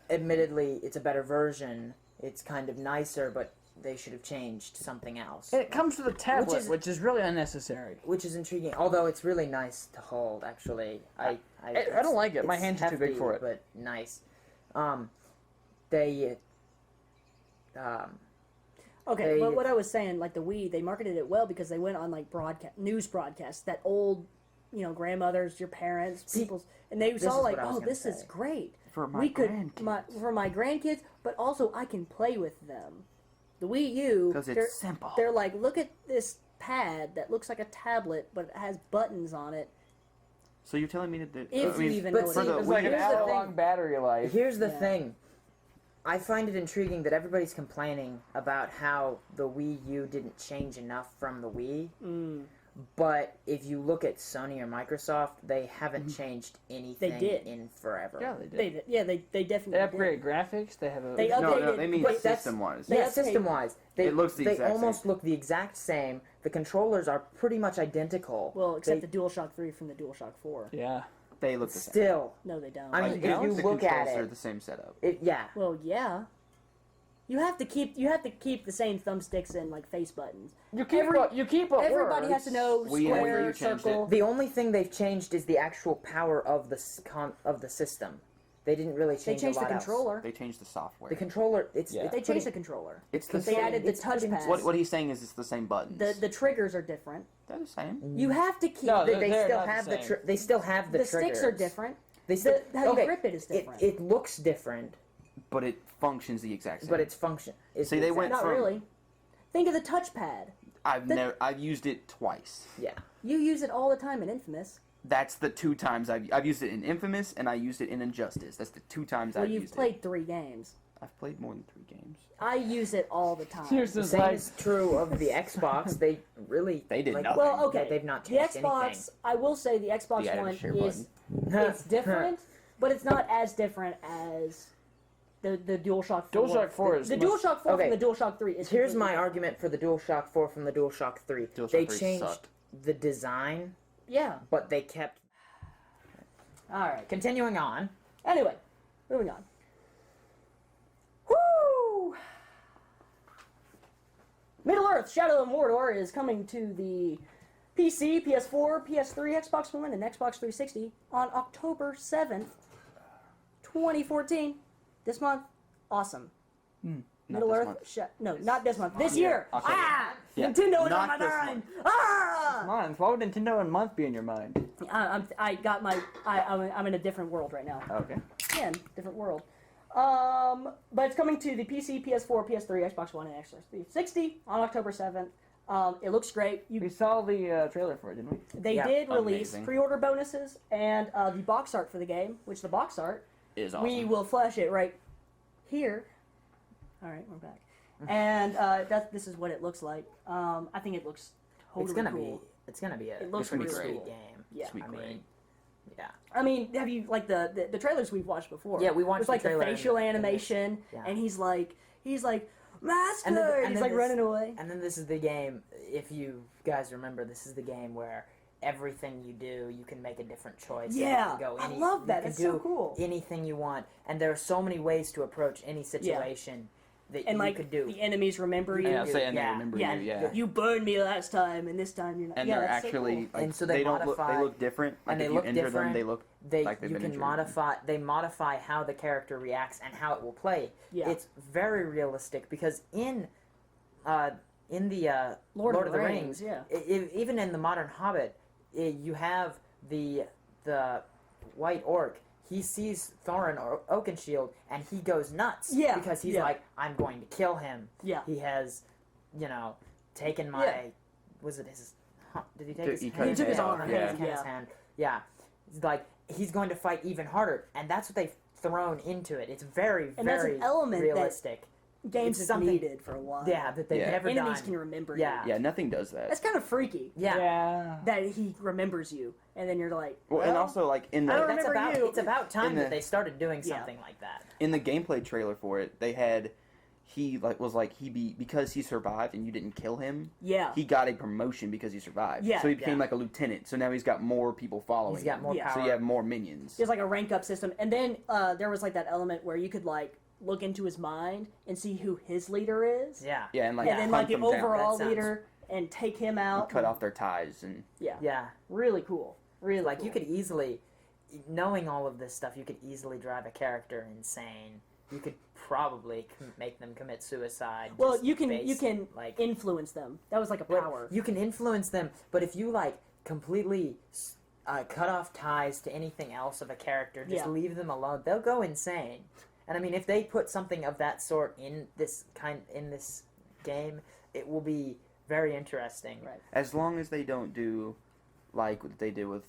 D: Admittedly, it's a better version. It's kind of nicer, but they should have changed something else,
C: And it comes with a tablet,
D: is-
C: which is really unnecessary.
D: which is intriguing. Although it's really nice to hold. Actually, I
C: don't like it. My
D: it's
C: hands are too big
D: hefty,
C: for it.
D: but nice. They.
A: Okay,
D: They-
A: but what I was saying, like the Wii, they marketed it well because they went on like news broadcasts that old, grandmothers, your parents,
D: See,
A: people's, and they
D: this
A: saw
D: is
A: like,
D: what I was
A: oh,
D: gonna
A: this is
D: say.
A: great.
B: For my
A: we could
B: grandkids.
A: for my grandkids, but also I can play with them. The Wii U,
B: 'Cause it's
A: they're-
B: simple.
A: They're like, look at this pad that looks like a tablet, but it has buttons on it.
B: So you're telling me that
A: If you even
D: but
A: know what
D: see,
A: it
C: It's
A: is.
C: like an
D: Here's the
C: hour-long
D: thing.
C: battery life.
D: Here's the
A: Yeah.
D: thing. I find it intriguing that everybody's complaining about how the Wii U didn't change enough from the Wii. But if you look at Sony or Microsoft, they haven't changed anything
A: did.
D: in forever.
C: Yeah, they did.
A: They definitely
C: They
A: did.
C: upgraded graphics. They have a.
A: They
B: No,
A: updated.
B: they mean
D: But that's-
B: system-wise.
A: They
D: Yeah,
A: updated-
D: system-wise, they
B: It looks the
D: they
B: exact
D: almost
B: same.
D: look the exact same. The controllers are pretty much identical.
A: Well, except
D: They-
A: the DualShock 3 from the DualShock 4.
C: Yeah.
B: They look the same.
D: still,
A: No, they don't.
D: I mean,
B: Like,
D: if you
B: the
D: look at
B: controls are
D: it,
B: the same setup.
D: yeah.
A: Well, yeah. You have to keep the same thumbsticks and like face buttons.
C: You keep. What
A: Everybody
C: works.
A: has to know
B: We
A: square,
B: changed it.
A: circle.
D: The only thing they've changed is the actual power of the system. They didn't really
A: They
D: change
A: changed
D: a
A: the
D: lot else.
A: controller.
B: They changed the software.
D: The controller, it's
C: Yeah.
D: it's
A: They
D: pretty-
A: changed the controller.
B: It's the
A: They
B: same.
A: added the
D: it's pretty
A: touchpad.
B: What he's saying is it's the same buttons.
A: The triggers are different.
B: They're the same.
A: You have to keep
C: No,
A: the,
D: They
C: They're
D: still
C: not the
D: have
C: same.
D: they still have the
A: the
D: triggers.
A: sticks are different.
D: They still
A: how you
D: okay,
A: grip it is different.
D: It looks different,
B: But it functions the exact same.
D: but its function. It's
B: See,
D: the
B: they
D: exact-
B: went
A: Not
B: from-
A: really. Think of the touchpad.
B: I've used it twice.
D: Yeah.
A: You use it all the time in Infamous.
B: That's the two times I've used it in Infamous and I used it in Injustice. That's the two times
A: Well,
B: I've
A: you've
B: used
A: played 3 games.
B: it. I've played more than 3 games.
A: I use it all the time.
C: Here's
D: The
C: this
D: same
C: like.
D: is true of the Xbox. They really
B: They did
D: like,
B: nothing.
A: Well, okay.
D: They've not
A: The
D: changed
A: Xbox, I will say the Xbox
B: The added
A: One
B: share
A: is
D: anything.
A: it's different, but it's not as different as the DualShock 4.
C: DualShock 4 is
A: the
C: much-
A: DualShock 4
D: Okay.
A: from the DualShock 3 is
D: Here's
A: completely
D: my
A: different.
D: argument for the DualShock 4 from the DualShock 3.
B: DualShock
D: They
B: 3
D: changed
B: sucked.
D: the design,
A: Yeah.
D: but they kept.
A: All right.
D: Continuing on.
A: Anyway, moving on. Woo! Middle-earth: Shadow of Mordor is coming to the PC, PS4, PS3, Xbox One, and Xbox 360 on October 7th, 2014. This month. Awesome.
B: Not
A: Middle-earth...
B: this month.
A: No, not this month. This year!
B: October.
A: Ah!
B: Yeah,
A: Nintendo is
B: not
A: on my
B: this
A: mind!
B: month.
A: Ah!
C: Month. Why would Nintendo and month be in your mind?
A: I'm in a different world right now.
B: Okay.
A: Again, different world. But it's coming to the PC, PS4, PS3, Xbox One, and Xbox 360 on October 7th. It looks great.
C: We saw the trailer for it, didn't we?
A: They
D: Yeah,
A: did release
B: amazing.
A: pre-order bonuses and the box art for the game, which the box art,
B: Is awesome.
A: we will flash it right here. All right, we're back. And this is what it looks like. I think it looks totally
D: It's gonna
A: cool.
D: be. It's gonna be a
A: It looks
B: gonna be
D: pretty
B: great.
D: sweet game.
A: Yeah.
B: Sweet
D: I
B: great.
D: mean, Yeah.
A: I mean, have you like the trailers we've watched before?
D: Yeah, we watched
A: It's like
D: the
A: the
D: trailer
A: facial
D: and
A: animation,
D: yeah.
A: and he's like master,
D: And then
A: he's like
D: this-
A: running away.
D: And then this is the game, if you guys remember, this is the game where everything you do, you can make a different choice.
A: Yeah,
D: you can go
A: I love that.
D: You can
A: It's
D: do
A: so cool.
D: anything you want, and there are so many ways to approach any situation that
A: And
D: you
A: like
D: could do.
A: the enemies remember you.
B: And I'll say, and they
D: Yeah.
B: remember
A: Yeah,
B: you, yeah.
A: you burned me last time, and this time you're not.
B: And
A: yeah,
B: they're
A: that's so
B: actually
A: cool.
B: like
D: And so they
B: don't look. They
D: modify-
B: look different. Like
D: and they
B: if
D: look
B: you enter
D: different.
B: them, they look.
D: They
B: like they've
D: you
B: been
D: can
B: injured.
D: modify. They modify how the character reacts and how it will play.
A: Yeah.
D: It's very realistic because in the
A: Lord of the Rings, yeah.
D: Even in the modern Hobbit, you have the White Orc. He sees Thorin or Oakenshield and he goes nuts.
A: Yeah,
D: Because he's
A: yeah.
D: like, I'm going to kill him.
A: Yeah.
D: He has, taken my.
A: Yeah.
D: Was it his? Did he take his
B: He
D: hand?
B: cut his
A: took his
B: hand
A: arm,
B: off,
D: He
B: yeah.
D: took his
A: Yeah.
D: hand. Yeah. It's like he's going to fight even harder, and that's what they've thrown into it. It's very,
A: And that's
D: very
A: an element that
D: realistic.
A: Games
D: It's
A: have
D: something-
A: needed for a while.
D: Yeah, that they've
B: Yeah.
D: never
A: Enemies
D: done.
A: can remember
D: Yeah.
A: you.
B: Yeah, nothing does that.
A: That's kind of freaky.
D: Yeah.
A: That he remembers you, and then you're like,
B: Well, and
A: well,
B: also like in
A: I
B: the
A: don't
D: That's
A: remember
D: about.
A: you.
D: It's about time
B: In the-
D: that they started doing
A: Yeah.
D: something like that.
B: in the gameplay trailer for it, they had because he survived and you didn't kill him.
A: yeah,
B: He got a promotion because he survived.
A: Yeah.
B: So he became
D: Yeah.
B: like a lieutenant. So now he's got more people following.
D: He's got
B: him.
D: more
A: Yeah.
D: power.
B: So you have more minions.
A: there's like a rank up system, and then there was like that element where you could like look into his mind and see who his leader is,
D: Yeah.
B: Yeah, and like
A: and then
B: hunt
A: like the
B: them down.
A: overall
D: That sounds-
A: leader and take him
B: And
A: out.
B: cut off their ties and
A: Yeah,
D: Yeah.
A: really cool. Really,
D: Like
A: cool.
D: you could easily, knowing all of this stuff, you could easily drive a character insane. You could probably make them commit suicide.
A: Well,
D: just
A: you can
D: based,
A: like influence them. That was like a
D: But
A: power.
D: You can influence them, but if you like completely cut off ties to anything else of a character, just
A: Yeah.
D: leave them alone, they'll go insane. And I mean, if they put something of that sort in this game, it will be very interesting.
A: Right.
B: as long as they don't do like what they did with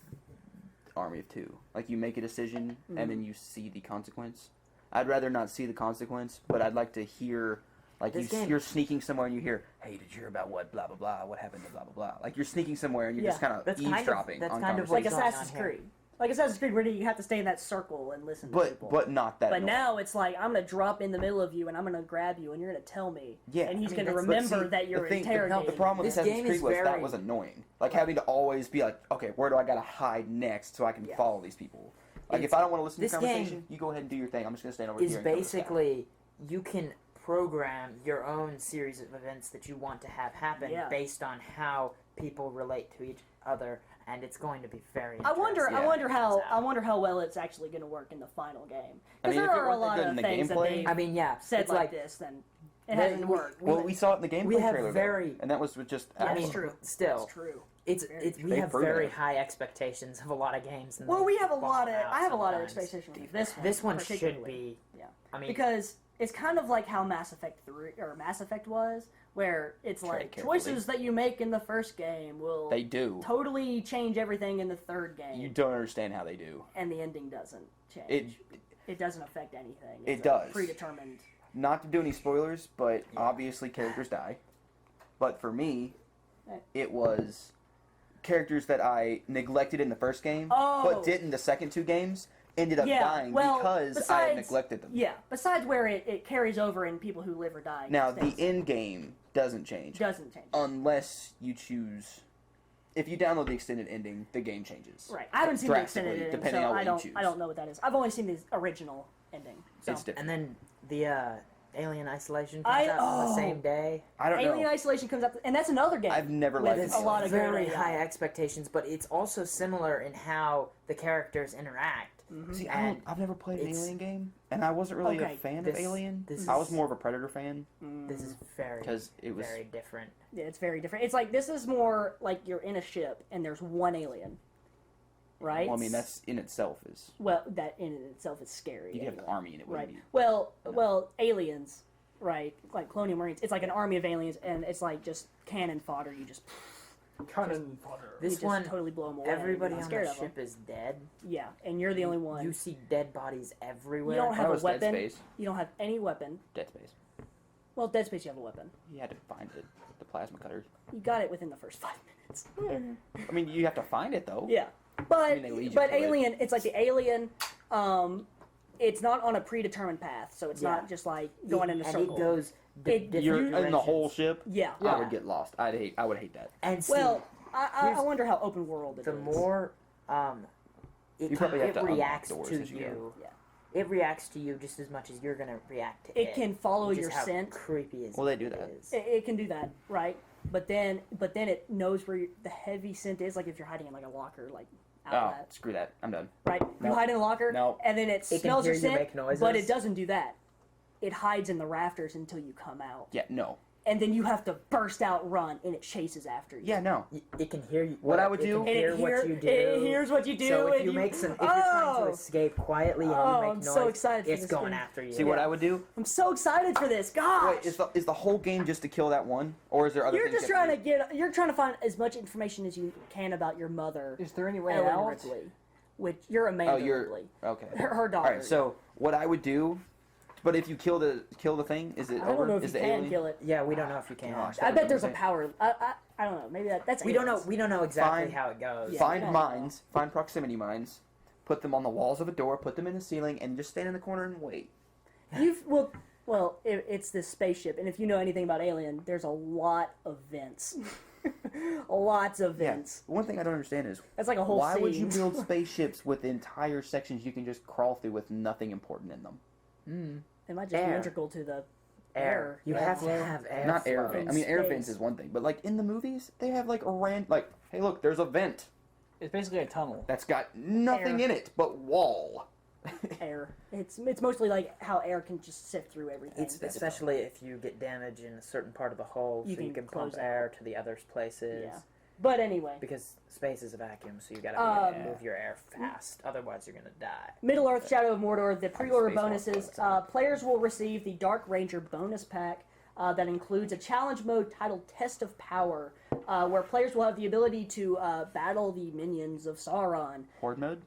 B: Army of Two. Like you make a decision
A: Mm-hmm.
B: and then you see the consequence. I'd rather not see the consequence, but I'd like to hear like
D: This game-
B: you're sneaking somewhere and you hear, "Hey, did you hear about what blah blah blah? What happened to blah blah blah?" Like you're sneaking somewhere and you're just
A: Yeah.
B: kind of
D: That's kind of-
B: eavesdropping
D: that's
B: on
D: kind of
A: Like
D: what's
B: conversations.
D: going
A: Assassin's
D: on here.
A: Creed. Like Assassin's Creed, where you have to stay in that circle and listen to people.
B: But not that.
A: But
B: annoying.
A: now it's like I'm gonna drop in the middle of you and I'm gonna grab you and you're gonna tell me.
B: Yeah,
A: And he's
D: I mean,
A: gonna
D: that's-
B: But
A: remember
B: see,
A: that you're
B: the thing,
A: interrogating.
B: The problem with
D: This
B: Assassin's
D: game
B: Creed
D: is
B: was that
D: very-
B: was annoying. Like having to always be like, okay, where do I gotta hide next so I can
A: Yeah.
B: follow these people? Like if
D: It's-
B: I don't want to listen to
D: this
B: the conversation,
D: game
B: you go ahead and do your thing. I'm just gonna stand over
D: Is
B: here. And kill this guy.
D: basically you can program your own series of events that you want to have happen
A: Yeah.
D: based on how people relate to each other, and it's going to be very.
A: I wonder.
B: Yeah.
A: I wonder how.
D: Turns out.
A: I wonder how well it's actually going to work in the final game.
B: I
A: Because
B: mean,
A: there
B: if it
A: are a
B: worked
A: lot
B: good
A: of
B: in the
A: things that
B: gameplay-
A: they've
D: I mean, yeah,
A: said
D: it's
A: like this, then it
D: They-
A: hasn't worked.
B: Well, we saw it in the gameplay
D: we have
B: trailer,
D: very-
B: though, and that was with just
A: Yeah,
B: Apple.
A: that's true.
D: Still,
A: That's true.
D: it's
A: Very
D: it's we
B: They've
D: have
B: proven
D: very
B: it.
D: high expectations of a lot of games. And
A: Well,
D: they
A: we have a
D: fall
A: lot of.
D: out
A: I have a lot of
D: sometimes.
A: expectations with this one.
D: This one should
A: particularly.
D: be.
A: Yeah.
D: I mean,
A: Because it's kind of like how Mass Effect 3 or Mass Effect was, where it's
B: Tread
A: like
B: carefully.
A: choices that you make in the first game will
B: They do.
A: totally change everything in the third game,
B: You don't understand how they do.
A: and the ending doesn't change.
B: It
A: doesn't affect anything.
B: It
A: It's a
B: does.
A: predetermined.
B: not to do any spoilers, but obviously characters die. But for me, it was characters that I neglected in the first game,
A: Oh.
B: but did in the second two games, ended up
A: Yeah,
B: dying
A: well,
B: because I had
A: besides-
B: neglected them.
A: Yeah. Besides where it carries over in people who live or die.
B: Now, the
A: stays.
B: end game doesn't change.
A: doesn't change.
B: Unless you choose... If you download the extended ending, the game changes.
A: Right. I haven't seen the extended
B: Drastically,
A: ending,
B: depending
A: so
B: on what
A: I
B: you
A: don't.
B: choose.
A: I don't know what that is. I've only seen the original ending. So.
B: It's different.
D: and then the Alien Isolation
A: I-
D: comes out on the
A: oh.
D: same day.
B: I don't
A: Alien
B: know.
A: Isolation comes up, and that's another game.
B: I've never
A: with
B: liked
A: a
B: it.
A: lot of
D: very
A: great
D: high
A: AI.
D: expectations, but it's also similar in how the characters interact.
B: See,
D: And
B: I've never played an
D: it's-
B: Alien game, and I wasn't really
A: Okay,
B: a fan
D: this-
B: of Alien.
D: this
B: I was
D: is-
B: more of a Predator fan
D: This is very,
B: because it was.
D: very different.
A: Yeah, it's very different. It's like this is more like you're in a ship and there's one alien, right?
B: Well, I mean, that's in itself is.
A: well, that in itself is scary.
B: You could have an
A: anyway.
B: army and it
A: right?
B: wouldn't be.
A: Well, aliens, right? Like Colonial Marines. It's like an army of aliens, and it's like just cannon fodder. You just
C: Cannon fodder.
D: This
A: you just
D: one,
A: totally blow them away.
D: everybody
A: You're
D: on
A: not scared
D: the
A: of them.
D: ship is dead.
A: Yeah, and you're the only one.
D: You see dead bodies everywhere.
A: You don't have
B: That
A: a
B: was Dead
A: weapon.
B: Space.
A: You don't have any weapon.
B: Dead Space.
A: Well, Dead Space, you have a weapon.
B: You had to find it. The plasma cutter.
A: You got it within the first 5 minutes.
B: I mean, you have to find it though.
A: Yeah. But
B: they lead you
A: but
B: to it.
A: Alien, it's like the Alien. It's not on a predetermined path, so it's
D: Yeah.
A: not just like going in a
D: and
A: circle.
D: it goes different
B: You're in the
D: directions.
B: whole ship.
A: Yeah.
B: I would get lost. I would hate that.
D: And see,
A: Well, I
D: here's-
A: wonder how open world it is.
D: the more
B: You probably have
D: it
B: to unlock
D: reacts
B: doors
D: to
B: as you
D: you.
B: go.
A: Yeah.
D: It reacts to you just as much as you're gonna react to it.
A: It can follow
D: which is
A: your
D: how
A: scent.
D: Creepy as
B: Well, they do
D: it
B: that.
D: is.
A: It can do that, right? But then it knows where the heavy scent is. Like if you're hiding in like a locker, like out of
B: Oh,
A: that,
B: screw that. I'm done.
A: right? You
B: No.
A: hide in a locker,
B: No.
A: and then it
D: can
A: smells
D: hear
A: your
D: you
A: scent,
D: make noises.
A: but it doesn't do that. It hides in the rafters until you come out,
B: Yeah, no.
A: and then you have to burst out, run, and it chases after you.
B: Yeah, no.
D: It can hear you.
B: What I would
D: it
B: do-
D: Can
A: And
D: hear
A: it,
D: what you do.
A: it hears what you do.
D: So if
A: and
D: you make some, if you're
A: oh,
D: trying to escape quietly and
A: Oh,
D: you make
A: I'm
D: noise,
A: so excited for
D: it's
A: this
D: going
A: game.
D: after you.
B: See what I would do?
A: I'm so excited for this. Gosh,
B: Wait, is the whole game just to kill that one, or is there other
A: you're
B: things?
A: just
B: you have
A: trying to get. You're trying to find as much information as you can about your mother,
C: Is there any way
A: Ellen
C: out?
A: Ripley, which you're Amanda
B: Oh, you're
A: Ripley,
B: okay.
A: her daughter.
B: All right. So what I would do, but if you kill the thing, is it
A: I
B: over?
A: don't know if
B: is
A: you
B: the
A: can
B: alien?
A: kill it.
D: Yeah, we don't know if you can.
B: Gosh.
A: I bet there's a
B: Okay.
A: power. I don't know. Maybe that's.
D: We don't know.
A: aliens.
D: We don't know exactly
B: Fine.
D: how it goes.
A: Yeah.
B: Find
A: no.
B: mines. Find proximity mines. Put them on the walls of a door. Put them in the ceiling, and just stand in the corner and wait.
A: It's this spaceship, and if you know anything about Alien, there's a lot of vents. Lots of
B: Yeah.
A: vents.
B: One thing I don't understand is
A: That's like a whole
B: why
A: scene.
B: would you build spaceships with entire sections you can just crawl through with nothing important in them?
A: It might just be
D: Air.
A: integral to the
D: Air. You
A: air
D: have to
A: flow.
D: have air.
B: Not air
D: flow.
B: vents. I mean, air
A: Space.
B: vents is one thing, but like in the movies, they have like hey, look, there's a vent
C: It's basically a tunnel.
B: that's got nothing
A: Air.
B: in it but wall.
A: air. It's mostly like how air can just sift through everything.
D: It's especially if you get damage in a certain part of the hull,
A: You
D: so you
A: can
D: can
A: close
D: pump
A: it.
D: air to the other places.
A: Yeah. But anyway,
D: Because space is a vacuum, so you gotta move your air fast. Otherwise, you're gonna die.
A: Middle Earth: Shadow of Mordor. The pre-order
B: Space Walk
A: bonuses.
B: floats.
A: Players will receive the Dark Ranger bonus pack that includes a challenge mode titled Test of Power, where players will have the ability to battle the minions of Sauron.
B: Horde mode?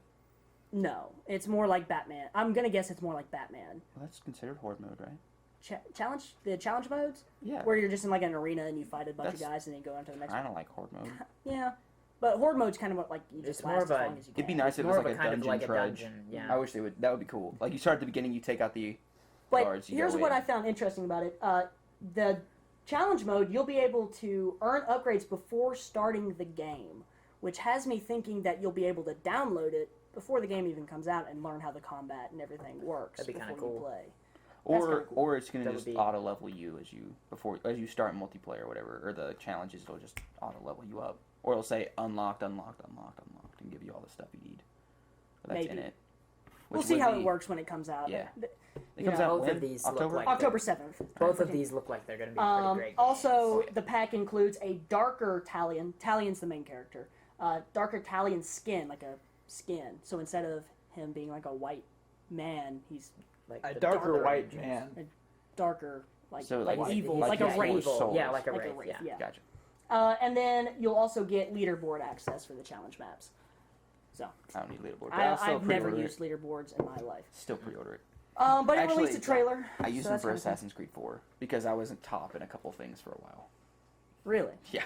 A: No, it's more like Batman. I'm gonna guess it's more like Batman.
B: Well, that's considered horde mode, right?
A: Challenge modes,
B: Yeah.
A: where you're just in like an arena and you fight a bunch of
B: That's-
A: guys and then you go on to the next.
B: I don't like horde mode.
A: Yeah, but horde mode's kind of what, like you
D: It's
A: just
D: more
A: last
D: of
A: as
D: a-
A: long as you can.
B: It'd be nice if it
D: More
B: was
D: of
B: like
D: a
B: a
D: kind of
B: dungeon
D: like a
B: trudge.
D: dungeon. Yeah.
B: I wish they would. That would be cool. Like you start at the beginning, you take out the
A: But
B: guards. You
A: here's
B: go
A: what
B: in.
A: I found interesting about it. The challenge mode, you'll be able to earn upgrades before starting the game, which has me thinking that you'll be able to download it before the game even comes out and learn how the combat and everything works
D: That'd be kinda
A: before you
D: cool.
A: play. That's
B: Or
A: kinda cool.
B: or it's gonna
D: That would
B: just
D: be-
B: auto level you as you start multiplayer or whatever, or the challenges it'll just auto level you up, or it'll say unlocked, unlocked, unlocked, unlocked, and give you all the stuff you need. But that's in
A: Maybe.
B: it.
A: We'll
B: Which
A: see
B: would
A: how
B: be-
A: it works when it comes out.
B: Yeah.
A: Th-
B: It
A: you
B: comes
A: know,
B: out
D: both
B: when?
D: of these look
B: October.
D: like-
A: October 7th.
D: Both of these look like they're gonna be pretty great.
A: Also,
D: games.
A: the pack includes a darker Talion. Talion's the main character. Darker Talion skin, like a skin. So instead of him being like a white man, he's
D: like
C: A
D: the
C: darker white
D: Rangers.
C: man.
A: darker, like,
B: So,
A: like
B: like,
A: evil,
D: he's
A: like a
B: like
A: wraith.
B: evil. souls.
D: Yeah, like a
A: Like a
D: wraith.
A: wraith,
D: Yeah.
A: yeah.
B: Gotcha.
A: And then you'll also get leaderboard access for the challenge maps. So
B: I don't need leaderboard. But I'll still
A: I've never
B: pre-order
A: used leaderboards in my life.
B: it. Still pre-order it.
A: But it
B: Actually,
A: released a trailer.
B: I used
A: so
B: them
A: that's
B: for
A: kinda cool.
B: Assassin's Creed 4 because I wasn't top in a couple things for a while.
A: Really?
B: Yeah.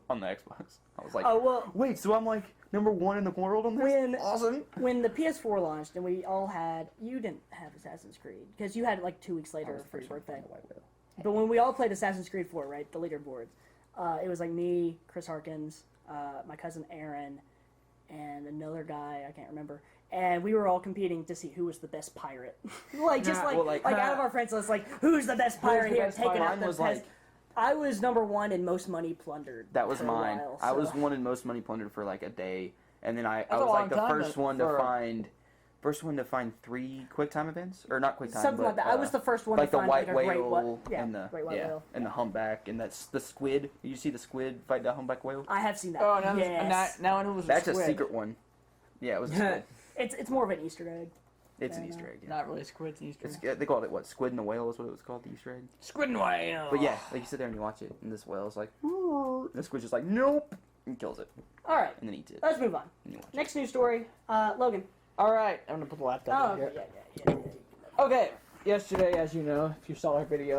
B: On the Xbox. I was like,
A: Oh well.
B: wait, so I'm like number 1 in the world on this?
A: When-
B: Awesome.
A: When the PS4 launched and we all had, you didn't have Assassin's Creed because you had it like 2 weeks
B: I
A: later
B: was the
A: for your
B: first one to
A: birthday.
B: find a white whale.
A: But when we all played Assassin's Creed 4, right, the leaderboards, it was like me, Chris Harkins, my cousin Aaron, and another guy I can't remember, and we were all competing to see who was the best pirate. Like just
D: Nah,
A: like
B: well,
A: like,
B: like-
A: out of our friends list, like who's the best pirate
C: the
A: here,
C: best
A: taking
C: pirate?
A: out
B: Mine
A: the
B: was
A: pest.
B: like-
A: I was number 1 in most money plundered.
B: That was
A: for a
B: mine.
A: while,
B: I was
A: so-
B: one in most money plundered for like a day, and then I
C: a
B: was
C: long
B: like the
C: time
B: first one to
C: for-
B: find. First one to find 3 quick time events, or not quick time,
A: Something
B: but,
A: like that. I was the first one
B: like
A: to
B: the
A: find
B: white
A: like a great
B: whale
A: yeah,
B: and the
A: great white whale.
B: and the humpback and that's the squid. Did you see the squid fight the humpback whale?
A: I have seen that.
C: Oh, now,
A: yes.
C: now I know it was
B: That's
C: a
B: a
C: squid.
B: secret one. Yeah, it was a squid.
A: It's more of an Easter egg.
B: It's an
A: Yeah,
B: Easter egg. Yeah.
C: Not really squids and Easter.
B: It's, they called it what? Squid and the whale is what it was called. The Easter egg.
C: Squid and whale.
B: But yeah, like you sit there and you watch it, and this whale's like, "Ooh," and the squid's just like, nope, and kills it,
A: All right,
B: and then eats it.
A: let's move on.
B: And you watch it.
A: Next news story, Logan.
C: All right, I'm gonna put the laptop
A: Oh,
C: in
A: okay,
C: here.
A: yeah.
C: Okay, yesterday, as you know, if you saw our video,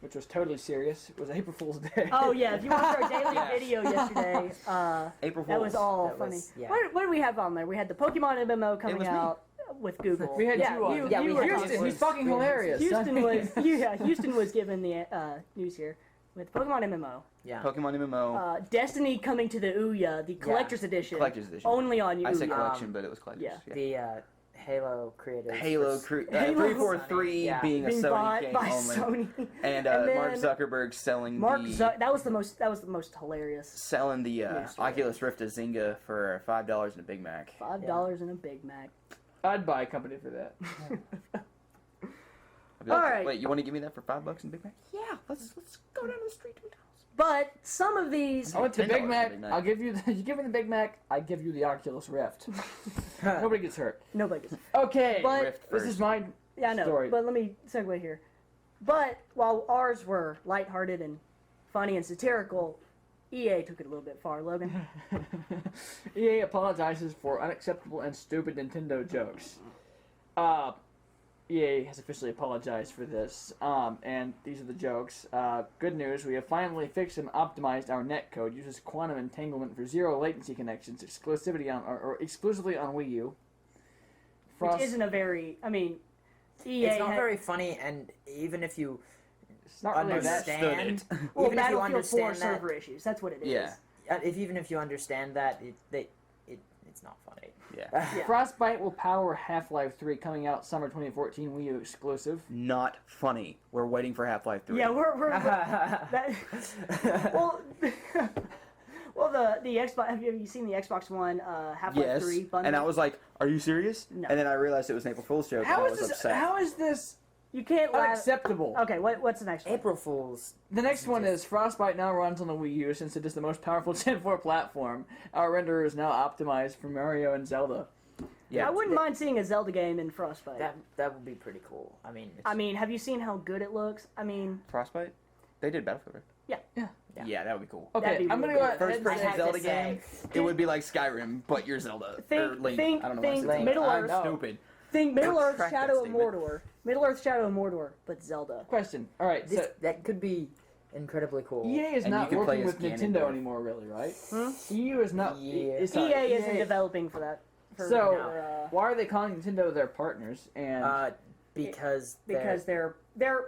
C: which was totally serious. It was April Fool's Day.
A: Oh yeah, if you watched our daily
B: Yeah.
A: video yesterday,
B: April Fools.
A: that was all
D: That
A: funny.
D: was- yeah.
A: What did we have on there? We had the Pokemon MMO coming
B: was me.
A: out with Google.
C: We had
A: yeah,
C: you on.
A: You,
D: Yeah,
A: you
D: we
A: were
D: had
A: on.
C: Houston,
D: you.
C: he's fucking hilarious.
A: Houston was given the news here with Pokemon MMO.
D: Yeah.
B: Pokemon MMO.
A: Destiny coming to the Ouya, the collector's edition.
B: Collector's edition.
A: Only on Ouya.
B: I said collection, but it was collector's.
A: yeah.
D: The Halo creators.
B: Halo
D: for-
B: Crew
A: Halo
B: 343
D: Yeah.
B: being a
A: being
B: Sony
A: bought
B: game
A: by
B: only,
A: Sony.
B: and
A: then
B: Mark Zuckerberg selling
A: that was the most hilarious.
B: selling the
A: News story.
B: Oculus Rift to Zynga for $5 and a Big Mac.
A: $5 and a Big Mac.
C: I'd buy a company for that.
B: I'd be like,
A: All right.
B: Wait, you want to give me that for $5 and a Big Mac? Yeah, let's go down to the street to McDonald's.
A: But some of these,
C: I went to
B: $10
C: Big
B: for
C: Mac.
B: Big Mac.
C: I'll give you. You give me the Big Mac. I give you the Oculus Rift. Nobody gets hurt.
A: nobody gets.
C: Okay.
A: But-
B: Rift
C: this
B: first.
C: is my
A: Yeah, I know.
C: story.
A: But let me segue here. But while ours were lighthearted and funny and satirical, EA took it a little bit far. Logan.
C: EA apologizes for unacceptable and stupid Nintendo jokes. EA has officially apologized for this, and these are the jokes. Good news, we have finally fixed and optimized our netcode. Uses quantum entanglement for zero latency connections, exclusivity on or exclusively on Wii U.
A: Which isn't a very. I mean, EA.
D: It's not
A: had-
D: very funny, and even if you
C: It's not really that.
D: understand,
B: Understood it.
A: well,
D: even if you
A: Battlefield 4
D: understand that,
A: server issues. That's what it is.
B: Yeah.
D: even if you understand that, it's not funny.
B: Yeah.
A: Yeah.
C: Frostbite will power Half-Life 3, coming out summer 2014, Wii U exclusive.
B: Not funny. We're waiting for Half-Life 3.
A: Yeah, we're that, well, well, the Xbox. Have you seen the Xbox One Half-Life
B: Yes.
A: 3 bundle?
B: And I was like, "Are you serious?"
A: No.
B: And then I realized it was an April Fool's joke.
C: How
B: and I
C: is
B: was
C: this?
B: upset.
C: How is this
A: You can't laugh.
C: unacceptable?
A: Okay, what's the next one?
D: April Fools.
C: The next one is Frostbite now runs on the Wii U since it is the most powerful Gen 4 platform. Our renderer is now optimized for Mario and Zelda.
B: Yeah.
A: I wouldn't mind seeing a Zelda game in Frostbite.
D: That would be pretty cool. I mean,
A: I mean, have you seen how good it looks? I mean,
B: Frostbite? They did Battlefield, right?
A: Yeah.
C: Yeah.
B: Yeah, that would be cool.
A: That'd
C: Okay,
A: be
C: I'm gonna
A: really
C: go
A: good.
C: ahead
B: First
C: and
B: person
D: I have to
B: Zelda
D: say-
B: game, it would be like Skyrim, but you're Zelda.
A: Think-
B: or Link.
A: think-
B: I don't know why I said
A: think
B: Zelda.
A: Middle
B: I'm
A: Earth.
B: stupid.
A: think Middle Earth
B: Retract that
A: Shadow of
B: statement.
A: Mordor. Middle Earth Shadow of Mordor, but Zelda.
C: Question. All right, so
D: that could be incredibly cool.
C: EA is
B: And
C: not
B: you can play
C: working
B: as
C: with Nintendo
B: Ganondorf.
C: anymore, really, right?
A: Hmm?
C: EU is not.
D: Yeah.
C: sorry,
A: EA isn't developing for that. For,
C: So,
A: for,
C: why are they calling Nintendo their partners? And
D: Because
A: because they're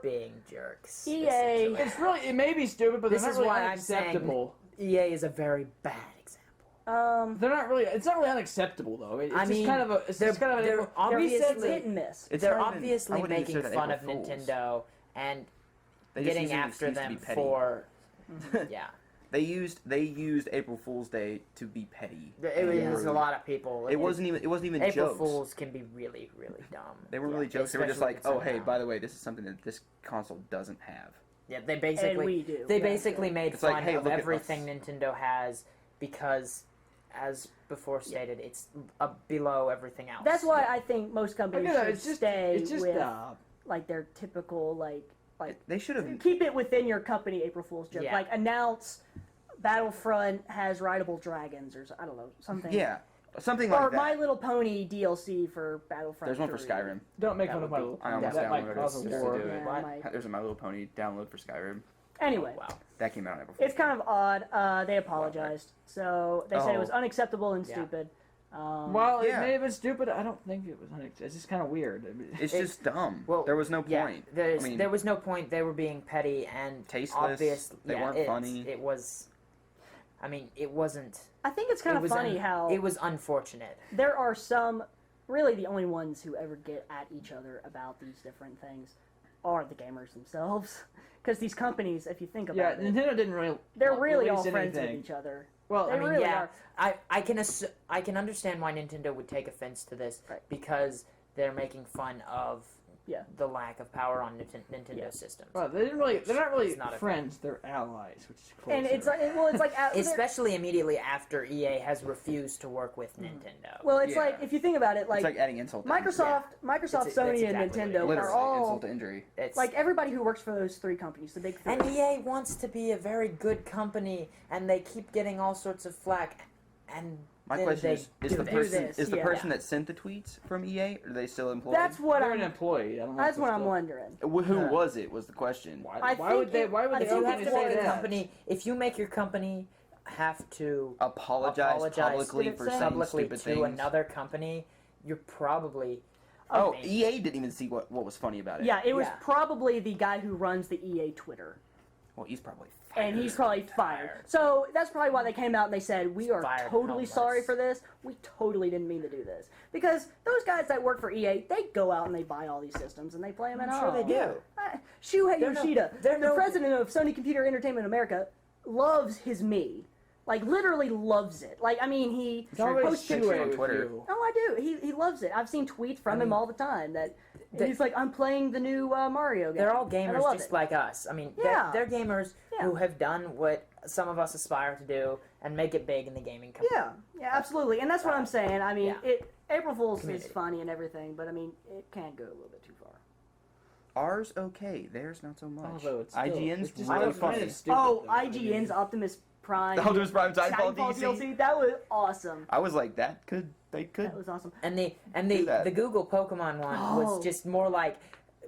D: being jerks.
A: EA
D: essentially.
C: it's really it may be stupid, but
D: This
C: they're
D: is
C: not really
D: why I'm saying-
C: unacceptable.
D: EA is a very bad example.
C: They're not really. It's not really unacceptable though. It's
D: I
C: just
D: mean,
C: kind of a. It's just kind of
D: they're
C: a.
D: obviously-
A: it's hit and miss.
B: It's
D: They're
B: not even- I
D: obviously
B: wouldn't even
D: making
B: say that
D: fun of
B: April Fools.
D: Nintendo and
B: They just
D: getting
B: used an
D: after
B: excuse to
D: them
B: be petty.
D: for yeah.
B: They used April Fool's Day to be petty.
D: It was
B: and
D: a
B: rude.
D: lot of people.
B: It wasn't even
D: April
B: jokes.
D: Fools can be really, really dumb.
B: They were really
D: Yeah,
B: jokes. They were just
D: especially
B: like, "Oh,
D: considering
B: hey,
D: how-
B: by the way, this is something that this console doesn't have."
D: Yeah, they
A: And
D: basically
A: we do.
D: they
A: Yeah,
D: basically
A: so-
D: made
B: It's
D: fun
B: like, hey,
D: of
B: look at
D: everything
B: us.
D: Nintendo has because, as before stated, it's below everything else.
A: That's why I think most companies should
C: it's just
A: stay
C: it's just
A: with like their typical like
B: They should have.
A: keep it within your company April Fool's joke.
D: Yeah.
A: Like announce Battlefront has rideable dragons or I don't know something.
B: Yeah, something
A: Or
B: like that.
A: My Little Pony DLC for Battlefront.
B: There's one for
A: 3.
B: Skyrim.
C: Don't make
D: That
C: fun of
D: would
C: my
D: be-
C: little.
B: I almost
C: that might
B: downloaded
C: cause
B: it
C: a
B: just to
C: war.
B: do it.
A: Yeah,
D: What?
A: might-
B: There's a My Little Pony download for Skyrim.
A: Anyway,
D: Wow.
B: That came out on April Fool's.
A: it's kind of odd. They apologized, so they said it was
B: Oh.
A: unacceptable and
D: Yeah.
A: stupid.
C: While
B: Yeah.
C: it may have been stupid, I don't think it was. It's just kind of weird.
B: It's just dumb.
D: Well,
B: there was no
D: Yeah,
B: point.
D: there's,
B: I mean,
D: there was no point. They were being petty and
B: Tasteless.
D: obvious.
B: They
D: yeah,
B: weren't funny.
D: It was. I mean, it wasn't.
A: I think it's kind
D: it
A: of
D: was
A: funny how
D: it was unfortunate.
A: there are some, really the only ones who ever get at each other about these different things are the gamers themselves. Because these companies, if you think
C: Yeah,
A: about it,
C: Nintendo didn't really.
A: they're really all
C: release
A: friends
C: anything.
A: with each other.
C: Well,
A: They
C: I mean,
A: really
D: yeah,
A: are.
D: I can understand why Nintendo would take offense to this
A: Right.
D: because they're making fun of
A: Yeah.
D: the lack of power on Nintendo
A: Yeah.
D: systems.
C: well, they didn't really. They're not really
D: It's not a
C: friends. They're allies, which is closer.
A: And it's like, well, it's like,
D: Especially immediately after EA has refused to work with Nintendo.
A: well, it's
B: Yeah.
A: like if you think about it,
B: it's
A: like
B: like adding insult. To
A: Microsoft,
D: That's
A: Sony,
D: exactly
A: and
D: what it
A: Nintendo
D: is.
B: injury.
A: are
B: Literally,
A: all
B: insult to injury.
D: It's,
A: like everybody who works for those three companies, the big three.
D: and EA wants to be a very good company, and they keep getting all sorts of flack. and
B: My
D: then
B: question
D: they
B: is
D: do
B: the
D: this.
B: person
A: this, yeah.
B: that sent the tweets from EA? Are they still employed?
A: That's what
C: They're
A: I'm.
C: an employee. I don't know if
A: That's
C: they're
A: what I'm
C: still-
A: wondering.
B: Who
D: Yeah.
B: was it? Was the question.
C: Why,
A: I
C: why
A: think
C: would they?
A: it-
C: Why would
A: I
C: they
D: If you
A: think
C: open
D: have
C: it
D: to
C: say
D: make a
C: that?
D: company, if you make your company have to
B: Apologize publicly
A: Did it
B: for
A: say?
B: saying
D: publicly
B: stupid
D: to
B: things.
D: another company, you're probably
B: Oh,
D: I mean,
B: EA didn't even see what was funny about it.
A: Yeah, it was
D: Yeah.
A: probably the guy who runs the EA Twitter.
B: Well, he's probably fired.
A: And he's probably fired. So that's probably why they came out and they said, we are
D: Fired
A: totally
D: homeless.
A: sorry for this. We totally didn't mean to do this. Because those guys that work for EA, they go out and they buy all these systems and they play them at
D: I'm
A: home.
D: sure they do.
A: Shuhei
D: They're no-
A: Yoshida,
D: they're
A: the
D: no-
A: president of Sony Computer Entertainment America, loves his me. Like, literally loves it. Like, I mean, he
C: It's always
A: posts
B: Shuhei
A: pictures.
B: on
C: with
B: Twitter.
C: you.
A: Oh, I do. He loves it. I've seen tweets from him all the time that he's like, I'm playing the new Mario game.
D: They're all
A: And I
D: gamers
A: love
D: just
A: it.
D: like us. I mean,
A: Yeah.
D: they're gamers
A: Yeah.
D: who have done what some of us aspire to do and make it big in the gaming community.
A: Yeah, absolutely, and that's what I'm saying. I mean,
D: Yeah.
A: April Fool's
D: Community.
A: is funny and everything, but I mean, it can go a little bit too far.
B: Ours okay, theirs not so much.
C: Although it's still,
B: IGN's
C: it's just
B: really
C: kind
B: funny.
C: of stupid,
A: Oh,
C: though. I
A: IGN's
C: mean,
A: Optimus Prime.
B: Optimus Prime Titanfall
A: Titanfall
B: DLC.
A: DLC. That was awesome.
B: I was like, they could.
A: That was awesome.
D: And
B: Do
D: the
B: that.
D: the Google Pokemon one
A: Oh.
D: was just more like,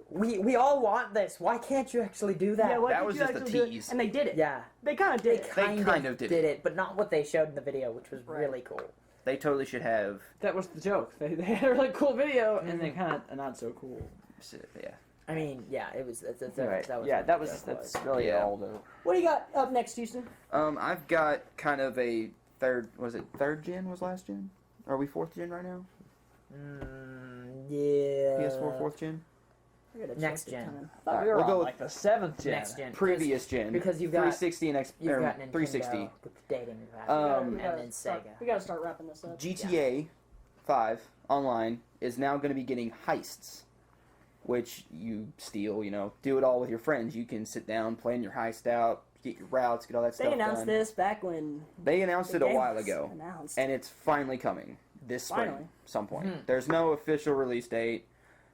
D: we all want this. Why can't you actually do that?
A: Yeah, why
B: That
A: did
B: was
A: you
B: just a
A: actually do it?
B: tease.
A: And they did it.
D: Yeah.
A: They kind of
D: They
A: did it.
D: kind of
B: did
D: did
B: it.
D: it, but not what they showed in the video, which was
A: Right.
D: really cool.
B: They totally should have.
C: that was the joke. They had a really cool video, and
A: Mm-hmm.
C: they kind of not so cool.
B: Yeah.
D: I mean, yeah, it was. That was
C: that was that's really
B: Yeah.
C: all though.
A: What do you got up next, Houston?
B: I've got kind of a third. Was it third gen? Was last gen? Are we fourth gen right now?
D: Yeah.
B: PS4 fourth gen.
A: I gotta check
D: Next
A: the
D: gen.
A: time.
C: I thought
B: Alright,
C: we were
B: we'll
C: on
B: go with
C: like the 7th gen.
D: Next gen.
B: Previous gen.
D: because you've got
B: 360 and
D: you've got Nintendo
B: 360.
D: dating that.
B: Um,
D: and then Sega.
A: We gotta start wrapping this up.
B: GTA 5 online is now going to be getting heists, which you steal, do it all with your friends. You can sit down, plan your heist out, get your routes, get all that
A: They
B: stuff
A: announced
B: done.
A: this back when
B: They announced
A: the
B: it a
A: game
B: while
A: was
B: ago,
A: announced.
B: and it's finally coming this spring,
A: Finally.
B: some point.
D: Hmm.
B: There's no official release date.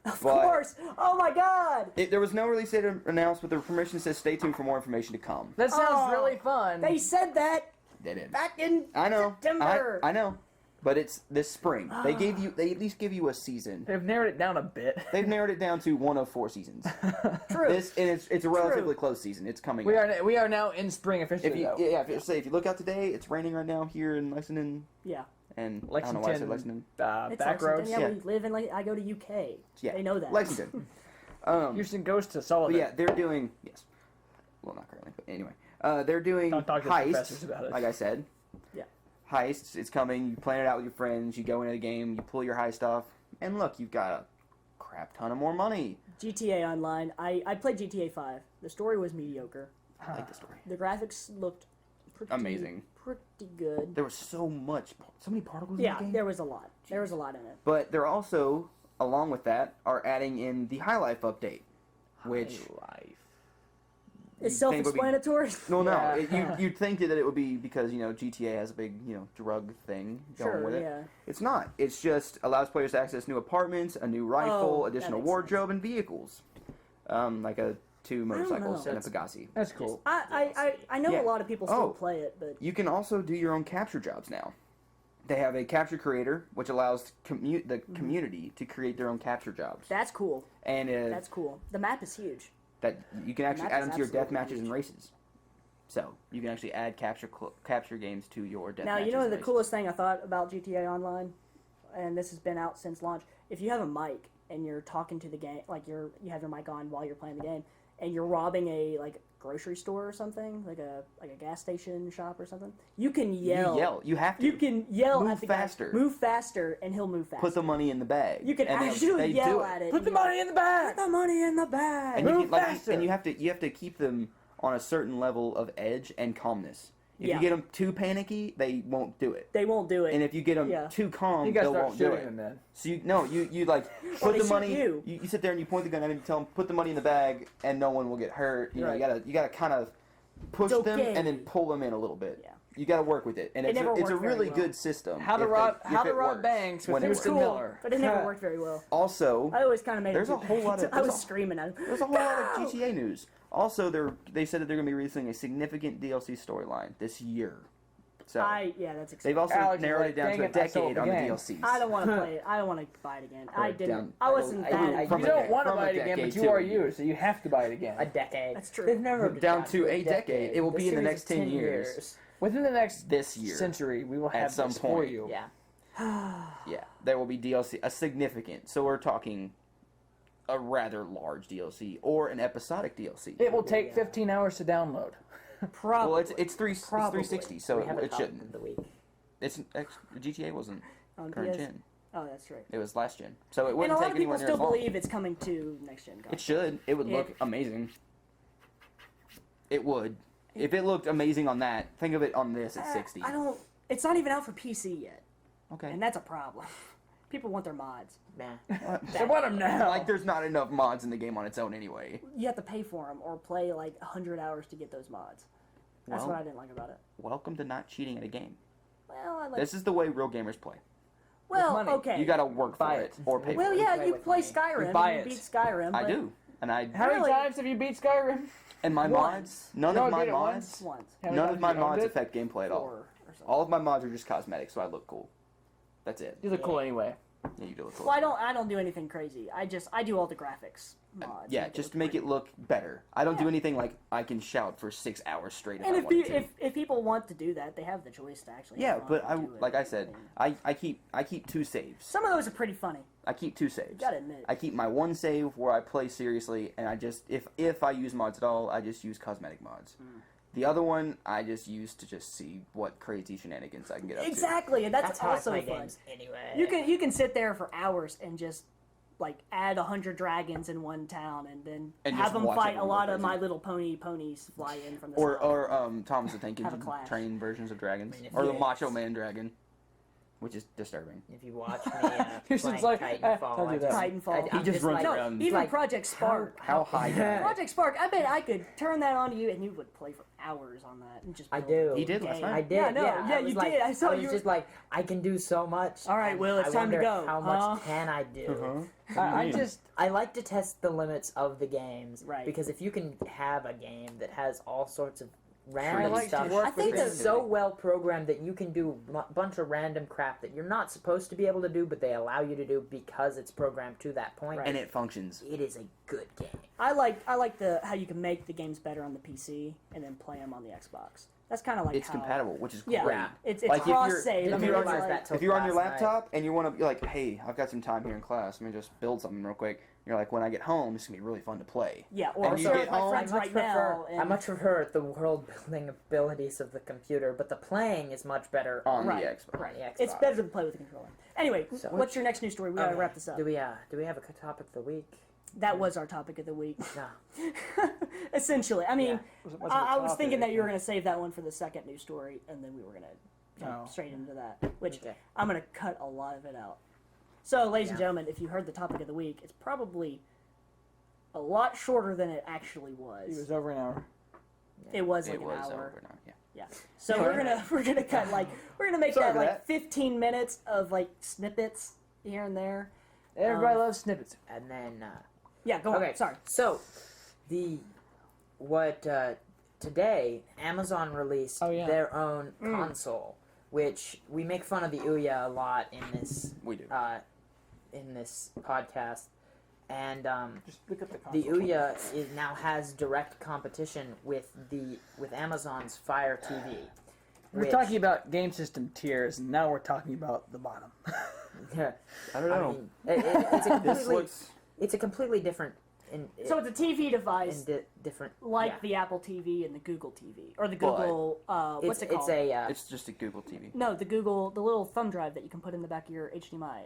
A: Of
B: but-
A: course. Oh my God.
B: There was no release date announced, but the permission says stay tuned for more information to come.
C: That sounds
A: Oh,
C: really fun.
A: They said that
B: They did.
A: back in
B: I know.
A: September.
B: I know. But it's this spring. They at least give you a season.
C: They've narrowed it down a bit.
B: They've narrowed it down to one of 4 seasons.
A: True.
B: It's a relatively close season. It's coming.
C: we
B: up.
C: are now in spring officially.
B: If you
C: though.
B: if you look out today, it's raining right now here in Lexington,
A: Yeah.
B: and I don't know why I said
C: Lexington,
B: Lexington.
A: It's
C: back
A: Lexington.
C: roads.
A: Yeah,
B: Yeah.
A: we live in I go to UK.
B: Yeah,
A: They know that.
B: Lexington.
C: Houston goes to
B: But
C: Sullivan.
B: yeah, they're doing well, not currently, but anyway, they're doing
C: Don't talk to the
B: heists.
C: professors about it.
B: Like I said,
A: Yeah.
B: heists. It's coming. You plan it out with your friends. You go into the game. You pull your heist off, and look, you've got a crap ton of more money.
A: GTA Online. I played GTA 5. The story was mediocre.
B: I like the story.
A: The graphics looked pretty
B: Amazing.
A: Pretty good.
B: There was so many particles in
A: Yeah,
B: the game.
A: there was a lot. There was a lot in it.
B: But they're also, along with that, are adding in the High Life update, which
C: life.
A: It's
B: you'd think would be-
A: self-explanatory.
B: No,
C: Yeah.
B: you'd think that it would be because GTA has a big drug thing going
A: Sure,
B: with it.
A: yeah.
B: It's not. It's just allows players to access new apartments, a new rifle,
A: Oh, that
B: additional
A: makes
B: wardrobe, and vehicles, like 2 motorcycles
A: know.
B: and a Pegasi.
C: That's cool.
A: I know
B: Yeah.
A: a lot of people still
B: Oh.
A: play it, but
B: You can also do your own capture jobs now. They have a capture creator, which allows the
A: Mm-hmm.
B: community to create their own capture jobs,
A: that's cool.
B: and
A: That's cool. The map is huge.
B: that you can actually
A: map
B: add
A: is
B: them to your death
A: absolutely
B: matches and
A: huge.
B: races. So you can actually add capture games to your death
A: Now,
B: matches.
A: you know
B: and
A: the
B: races.
A: coolest thing I thought about GTA Online, and this has been out since launch. If you have a mic and you're talking to the game, like you have your mic on while you're playing the game, and you're robbing a grocery store or something, like a gas station shop or something, you can yell.
B: You yell. You have to.
A: You can yell
B: Move
A: at the
B: faster.
A: guy. Move faster, and he'll move faster.
B: Put the money in the bag.
A: You can
B: And they
A: actually
B: do
A: yell
B: it.
A: at it.
C: Put the money in the bag.
A: Put the money in the bag.
B: And you,
C: Move
B: can,
C: faster.
B: and you have to keep them on a certain level of edge and calmness. If
A: Yeah.
B: you get them too panicky, they won't do it.
A: They won't do it.
B: And if you get them
A: Yeah.
B: too calm,
C: You
B: they
C: guys start
B: won't do
C: shooting
B: it.
C: them then.
B: So you like
A: Or
B: put
A: they
B: the
A: shoot
B: money.
A: you.
B: You sit there and you point the gun at him, and tell them put the money in the bag, and no one will get hurt.
A: Right.
B: You gotta kind of push
A: It's
B: them
A: okay.
B: and then pull them in a little bit.
A: Yeah.
B: You gotta work with it, and
A: It
B: it's
A: never
B: a
A: worked very
B: really
A: well.
B: good system.
C: How to
B: if
C: rob
B: it- if it works.
C: banks with
B: When it
A: it was
C: Houston
A: cool,
C: Miller.
A: but it never worked very well.
B: Also,
A: I always kind of made
B: There's
A: it
B: a whole lot of-
A: I was
B: there's a-
A: screaming at him.
B: there's a whole lot of
A: Go!
B: GTA news. Also, they said that they're going to be releasing a significant DLC storyline this year. So
A: that's exciting.
B: they've also
C: Alex is
B: narrowed
C: like,
B: it down
C: "Dang
B: to a
C: it, I sold
B: decade
C: the
B: on the
C: game."
B: DLCs.
A: I don't want to play it. I don't want to buy it again. I didn't. I wasn't that.
B: From
C: You
B: a
C: don't
B: decade-
C: want to
B: from a
C: buy it again, but
B: decade
C: you
B: to
C: are
B: a
C: you, so you have to buy it again.
D: A decade.
A: That's true.
D: They've never
B: Down to a decade. It will
D: The
B: be in the
D: series
B: next
D: is
B: 10 years.
C: Within the next
B: This year.
C: century, we will have
B: some
C: this for
B: point.
C: you.
D: Yeah.
B: Yeah, there will be DLC, a significant. So we're talking a rather large DLC or an episodic DLC.
C: It will take
D: Yeah.
C: 15 hours to download.
A: Probably.
B: Well, it's 360, so
D: we have a
B: it
D: topic
B: shouldn't.
D: of the week.
B: GTA wasn't
A: On
B: current
A: PS
B: gen.
A: Oh, that's right.
B: It was last gen, so it
A: And a
B: wouldn't
A: lot
B: take
A: of people
B: anyone near
A: still
B: as long.
A: believe it's coming to next gen.
B: It should. It would look
A: It-
B: amazing. It would. If it looked amazing on that, think of it on this at 60.
A: I don't. It's not even out for PC yet,
B: Okay.
A: and that's a problem. People want their mods.
D: Man.
C: So what them now?
B: Like, there's not enough mods in the game on its own anyway.
A: You have to pay for them or play like 100 hours to get those mods. That's
B: Well-
A: what I didn't like about it.
B: Welcome to not cheating at a game.
A: Well, I like.
B: This is the way real gamers play.
A: well,
C: money.
A: okay.
B: You gotta work
C: Buy
B: for
C: it.
B: it or pay
A: Well,
B: for it.
A: yeah,
D: play
A: you
D: with
A: play
D: money.
A: Skyrim.
C: You buy
A: and you
C: it.
A: beat Skyrim.
B: I
A: but
B: do. And
C: How many
A: Really?
C: times have you beat Skyrim?
B: and my
A: Once.
B: mods, none
C: No,
B: of my
C: did it
B: mods,
A: Once.
C: How many
B: none
C: times
B: of my
C: you owned
B: mods
C: it?
B: affect gameplay at all.
A: 4 or something.
B: All of my mods are just cosmetic, so I look cool. That's it.
C: You look cool anyway.
B: Yeah, you do look cool.
A: Well, I don't do anything crazy. I do all the graphics mods.
B: Yeah, just to make it look better. I don't do
A: Yeah.
B: anything like I can shout for 6 hours straight if
A: And
B: I
A: if
B: wanted to.
A: if people want to do that, they have the choice to actually.
B: Yeah,
A: have fun
B: but
A: and do it.
B: like I said, I keep 2 saves.
A: Some of those are pretty funny.
B: I keep 2 saves.
A: Gotta admit.
B: I keep my 1 save where I play seriously, and I just if I use mods at all, I just use cosmetic mods. The other one I just use to just see what crazy shenanigans I can get up
A: Exactly, and that's
D: That's how I
A: also
D: play
A: fun.
D: games anyway.
A: You can sit there for hours and just like add 100 dragons in one town, and then
B: And
A: have
B: just
A: them
B: watch
A: fight a
B: everyone
A: lot
B: go
A: of
B: crazy.
A: My Little Pony ponies fly in from the
B: to.
A: sky.
B: Or Thomas the Tank
A: Have a
B: Engine
A: clash.
B: train versions of dragons,
D: I mean, if
B: or the
D: you-
B: Macho Man dragon, which is disturbing.
D: If you watch me
C: You're
D: playing
C: just like,
D: Titanfall,
C: don't do
D: I
C: that.
D: just,
A: Titanfall.
B: He
D: I'm
B: just runs
D: like,
A: no,
B: around.
A: even
D: like,
A: Project Spark.
B: How high can I get?
A: Project Spark. I bet I could turn that on to you, and you would play for hours on that and just.
D: I
A: build
D: do.
A: a
B: He did last
A: game.
B: night.
D: I did.
A: Yeah, no,
D: yeah,
A: yeah,
D: I was
A: you
D: like,
A: did. I saw
D: was
A: you.
D: just like, I can do so much.
A: All right,
D: and
A: Will, it's
D: I
A: time to
D: wonder
A: go.
D: How much can I do? I like to test the limits of the games,
A: Right.
D: because if you can have a game that has all sorts of random
C: like to
D: stuff,
C: work
D: I think
B: with
D: it's so well programmed that you can do a bunch of random crap that you're not supposed to be able to do, but they allow you to do because it's programmed to that point.
A: Right.
B: And it functions.
D: It is a good game.
A: I like the how you can make the games better on the PC and then play them on the Xbox. That's kind of like
B: It's
A: how,
B: compatible, which is
A: Yeah,
B: great.
A: it's
B: Like, if you're-
A: cross save.
B: if
A: I mean,
B: you're
A: it's
B: on
D: realize
A: like-
D: that till
B: If you're on your
D: last night.
B: laptop and you want to be like, hey, I've got some time here in class, let me just build something real quick. You're like, when I get home, it's gonna be really fun to play.
A: Yeah, or
B: And
A: I'm
B: you
A: sure
B: get
A: my
B: home-
A: friends right now.
D: I much prefer the world building abilities of the computer, but the playing is much better
B: On
A: Right,
B: the Xbox.
A: right.
D: the Xbox.
A: It's better to play with the controller. Anyway,
D: So-
A: what's your next news story? We gotta
D: Okay.
A: wrap this up.
D: Do we have a topic of the week?
A: That was our topic of the week.
D: No.
A: Essentially, I mean,
C: What's
A: I
C: the
A: was thinking
C: topic?
A: that you were gonna save that one for the second news story, and then we were gonna jump
C: Oh.
A: straight into that, which
D: Okay.
A: I'm gonna cut a lot of it out. So, ladies and
D: Yeah.
A: gentlemen, if you heard the topic of the week, it's probably a lot shorter than it actually was.
C: It was over an hour.
A: It was
B: It
A: like an
B: was
A: hour.
B: over now. Yeah.
A: Yeah. So we're gonna cut like we're gonna make
B: Sorry
A: that
B: for
A: like
B: that.
A: 15 minutes of like snippets here and there.
C: Everybody loves snippets.
D: And then
A: Yeah, go
D: okay.
A: on. Sorry.
D: So today Amazon released
C: Oh, yeah.
D: their own console, which we make fun of the Ouya a lot in this
B: We do.
D: podcast, and
C: Just look at the
D: the
C: console.
D: Ouya now has direct competition with Amazon's Fire TV.
C: We're
D: which-
C: talking about game system tiers, and now we're talking about the bottom.
B: I don't know.
D: mean, it's a
B: This
D: completely
B: looks.
D: it's a completely different.
A: So it's a TV device
D: Different,
A: like
D: yeah.
A: the Apple TV and the Google TV or the
B: But
A: Google. What's it called?
D: It's a
B: It's just a Google TV.
A: No, the little thumb drive that you can put in the back of your HDMI.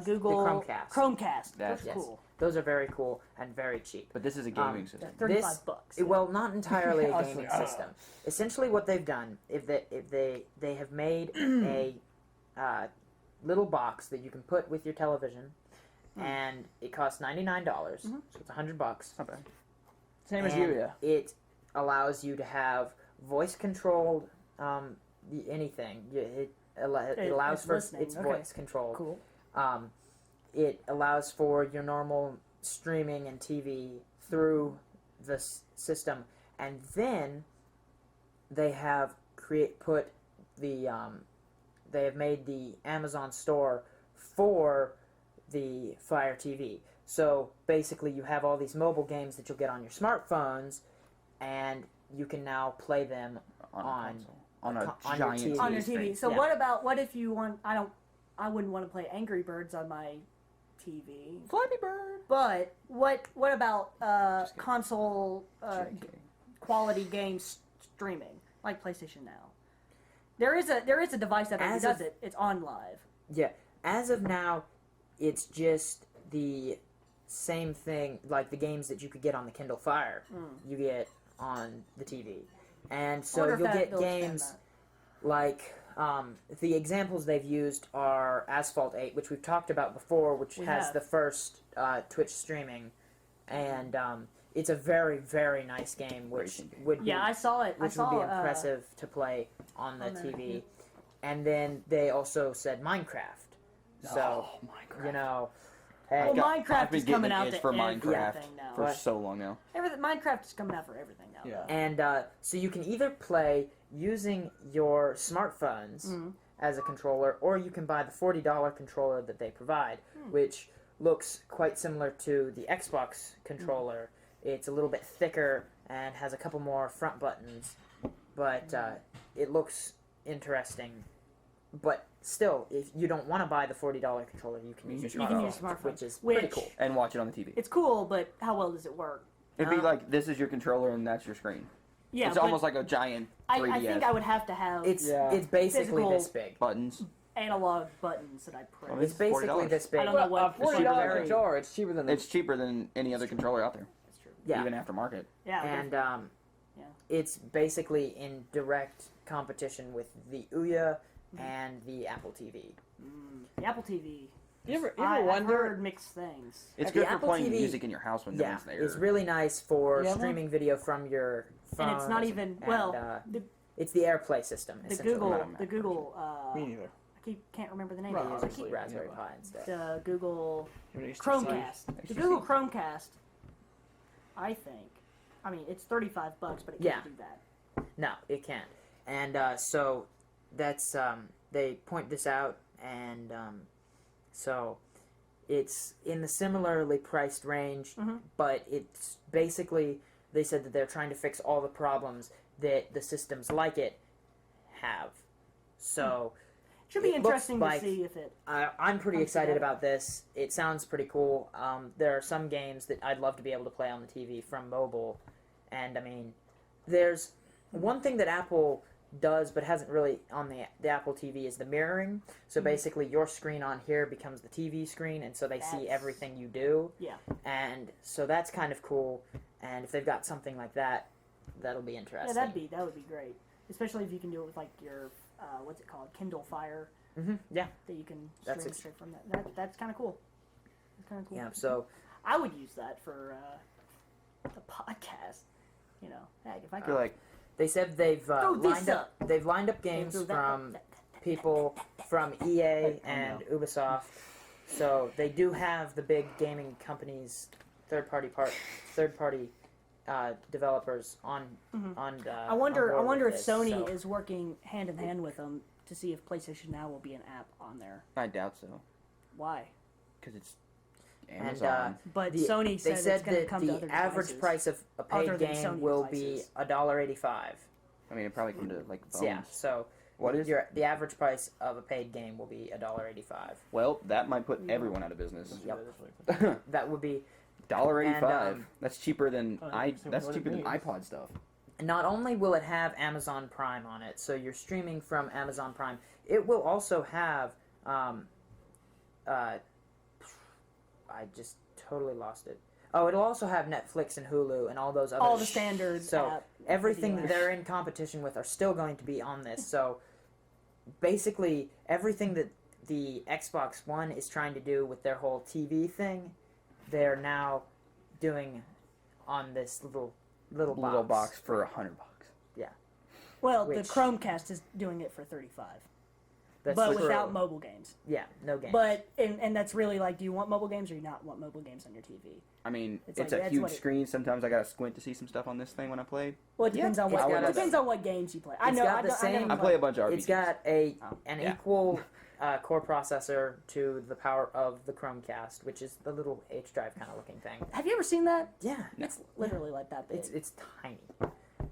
A: Google
D: the Chromecast.
A: Chromecast.
B: That's
A: That's
D: yes.
A: cool.
D: Those are very cool and very cheap.
B: But this is a gaming system.
A: They're $35.
D: Well, not entirely a
C: I was
D: gaming
C: like,
D: system. Essentially, what they've done if they have made a little box that you can put with your television, and it costs $99, so it's $100.
B: Not bad.
C: Same as
D: and
C: Ouya.
D: it allows you to have voice controlled anything. It allows
A: It's
D: for
A: listening.
D: it's
A: Okay.
D: voice controlled.
A: Cool.
D: It allows for your normal streaming and TV through the system, and then they have put the they have made the Amazon store for the Fire TV. So basically, you have all these mobile games that you'll get on your smartphones, and you can now play them on
B: a
D: on your
B: giant
D: TV.
A: On your TV.
B: screen.
A: So
D: Yeah.
A: what if you want? I wouldn't want to play Angry Birds on my TV.
B: Flappy Bird.
A: But what about console quality games streaming like PlayStation Now? There is a device that already does it. It's on live.
D: Yeah, as of now, it's just the same thing like the games that you could get on the Kindle Fire. You get on the TV, and so
A: Wonder if
D: you'll
A: that-
D: get
A: they'll expand
D: games
A: that.
D: like the examples they've used are Asphalt 8, which we've talked about before, which
A: We
D: has
A: have.
D: the first Twitch streaming, and it's a very, very nice game, which
B: Racing game.
D: would be,
A: Yeah, I saw it.
D: which
A: I saw
D: would be impressive to play on the
A: on there,
D: TV.
A: yeah.
D: And then they also said Minecraft. So,
B: Oh, Minecraft.
D: you know, hey,
A: Well,
B: I've
A: Minecraft
B: been
A: is
B: getting
A: coming
B: an
A: out
B: itch
A: to
B: for Minecraft
A: everything now.
B: for
D: What?
B: so long now.
A: Minecraft is coming out for everything now.
C: Yeah.
D: and so you can either play using your smartphones
A: Mm-hmm.
D: as a controller, or you can buy the $40 controller that they provide,
A: Hmm.
D: which looks quite similar to the Xbox controller. It's a little bit thicker and has a couple more front buttons, but it looks interesting. But still, if you don't want to buy the $40 controller, you can use your
A: You can
D: smartphone,
A: use your smartphone,
D: which is pretty cool.
B: And watch it on the TV.
A: It's cool, but how well does it work?
B: It'd be like, this is your controller and that's your screen.
A: Yeah,
B: It's
A: but
B: almost like a giant 3DS.
A: I think I would have to have
D: It's
C: Yeah.
D: it's basically
A: Physical-
D: this big.
B: buttons.
A: analog buttons that I press.
B: Well,
D: It's basically
B: $40.
D: this big.
A: I don't know what
C: A $40
D: very-
C: controller. It's cheaper than the
B: It's cheaper than any other controller out there,
A: That's true.
D: Yeah.
B: even aftermarket.
A: Yeah,
D: And
A: Yeah.
D: it's basically in direct competition with the Ouya and the Apple TV.
A: the Apple TV.
C: You ever
A: I've
C: wonder?
A: heard mixed things.
B: It's
D: The
B: good for
D: Apple
B: playing
D: TV
B: music in your house when no
D: Yeah,
B: one's there.
D: it's really nice for
C: Yeah,
D: streaming video from your phone.
A: And it's not even
D: and, it's the AirPlay system.
A: the
D: essentially.
A: Google
B: Not a Mac
A: the Google
C: Me neither.
A: I can't remember the name
C: Right,
A: of it. I
C: obviously.
A: keep,
D: Raspberry
C: Yeah.
D: Pi instead.
A: the Google
C: When it used to
A: Chromecast.
B: Nice
A: The
B: to
A: Google
B: see.
A: Chromecast. I think. I mean, it's $35, but it
D: Yeah.
A: can't do that.
D: No, it can't. And so that's they point this out, and so it's in the similarly priced range, but it's basically they said that they're trying to fix all the problems that the systems like it have. So
A: Should be
D: It looks
A: interesting
D: like-
A: to see if it.
D: I'm pretty
A: Comes
D: excited
A: together.
D: about this. It sounds pretty cool. There are some games that I'd love to be able to play on the TV from mobile, and I mean, there's one thing that Apple does but hasn't really on the Apple TV is the mirroring. So basically, your screen on here becomes the TV screen, and so they see
A: That's-
D: everything you do.
A: Yeah.
D: And so that's kind of cool. And if they've got something like that, that'll be interesting.
A: Yeah, that would be great. Especially if you can do it with like your what's it called, Kindle Fire,
D: Yeah.
A: that you can
D: That's
A: stream straight from that. That's kind of cool. That's kind of cool.
D: Yeah. So
A: I would use that for the podcast. You know, heck, if I
B: I
A: could.
B: feel like
D: they said they've
A: Throw this
D: lined up. They've lined up games
A: Throw that-
D: from people from EA and Ubisoft. So they do have the big gaming companies, third party developers on.
A: I wonder. I
D: on board
A: wonder
D: with
A: if
D: this,
A: Sony
D: so-
A: is working hand in hand with them to see if PlayStation Now will be an app on there.
B: I doubt so,
A: Why?
B: because it's
D: And
B: Amazon.
A: But
D: the-
A: Sony
D: they
A: said
D: said
A: it's going to
D: that
A: come to
D: the
A: other
D: average
A: devices.
D: price of a
A: other
D: paid
A: than
D: game
A: Sony
D: will
A: devices.
D: be $1.85.
B: I mean, it probably come to like phones.
D: Yeah. So
B: What is?
D: the average price of a paid game will be $1.85.
B: Well, that might put everyone out of business.
D: Yep. That would be.
B: $1.85.
D: And,
B: That's cheaper than
C: so
B: That's
C: what it
B: cheaper than
C: means.
B: iPod stuff.
D: Not only will it have Amazon Prime on it, so you're streaming from Amazon Prime, it will also have, I just totally lost it. Oh, it'll also have Netflix and Hulu and all those other.
A: all the standard.
D: So
A: app
D: everything that
A: video
D: they're in competition with are still going to be on this. So basically, everything that the Xbox One is trying to do with their whole TV thing, they're now doing on this little box.
B: For $100.
A: Well,
D: Which-
A: the Chromecast is doing it for $35.
D: That's
A: but
D: true.
A: without mobile games.
D: Yeah, no games.
A: But and that's really like, do you want mobile games or you not want mobile games on your TV?
B: I mean,
A: It's
B: it's
A: like,
B: a
A: that's
B: huge
A: what it-
B: screen. Sometimes I gotta squint to see some stuff on this thing when I play.
A: Well, it depends on
D: it's
A: what
D: got
A: it
D: a-
A: depends on what games you play. I
D: it's
A: know.
D: got
A: I
D: the
A: don't- I
D: same-
A: never
B: I play a bunch of RPGs.
D: It's got an
B: Yeah.
D: equal core processor to the power of the Chromecast, which is the little H drive kind of looking thing.
A: Have you ever seen that?
D: Yeah,
A: It's literally like that big,
D: it's tiny.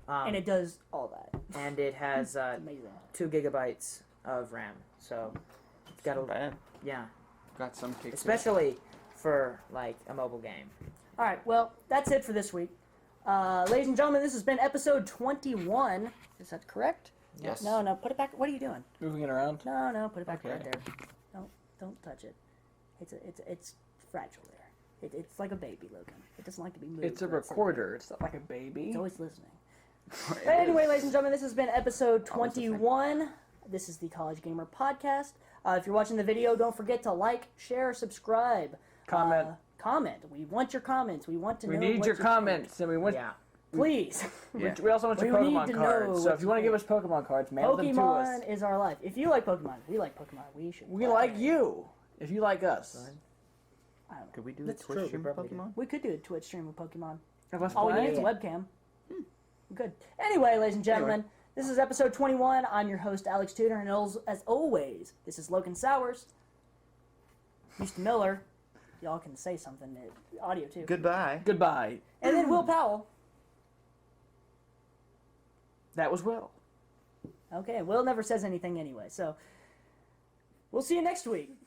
A: and it does all that.
D: And it has
A: Amazing.
D: 2 gigabytes of RAM, so it's got
B: Not
D: a
B: bad.
D: yeah,
B: Got some kicks.
D: especially for like a mobile game.
A: All right. Well, that's it for this week, ladies and gentlemen. This has been episode 21. Is that correct?
B: Yes.
A: No. Put it back. What are you doing?
C: Moving it around.
A: No. Put it back
B: Okay.
A: right there. Don't touch it. It's fragile there. It's like a baby, Logan. It doesn't like to be moved.
C: It's a
A: That's so
C: recorder. It's not like a baby.
A: It's always listening.
B: It
A: Anyway,
B: is.
A: ladies and gentlemen, this has been episode
B: Always listening.
A: 21. This is the College Gamer Podcast. If you're watching the video, don't forget to like, share, subscribe.
C: Comment.
A: Comment. We want your comments. We want to
C: We
A: know
C: need
A: what
C: your
A: you
C: comments, and we want.
D: Yeah,
A: think. Please.
B: Yeah.
C: We also want your
A: We need
C: Pokemon
A: to know
C: cards. So
A: what
C: if you
A: you
C: want to give
A: think.
C: us Pokemon cards, mail them to us.
A: Pokemon is our life. If you like Pokemon, we like Pokemon. We should.
C: We
A: play.
C: like you. If you like us.
A: I don't know.
B: Could we do
D: That's
B: a Twitch
D: true,
B: stream
D: we
B: of
D: probably
B: Pokemon?
A: We could do a Twitch stream of Pokemon.
C: Let's
A: All we
C: play.
A: need is a webcam. Good. Anyway, ladies and gentlemen, this is episode 21. I'm your host, Alex Tudor, and as always, this is Logan Sowers, Houston Miller. Y'all can say something, audio too.
B: Goodbye.
C: Goodbye.
A: And then Will Powell.
C: That was Will.
A: Okay, Will never says anything anyway, so we'll see you next week.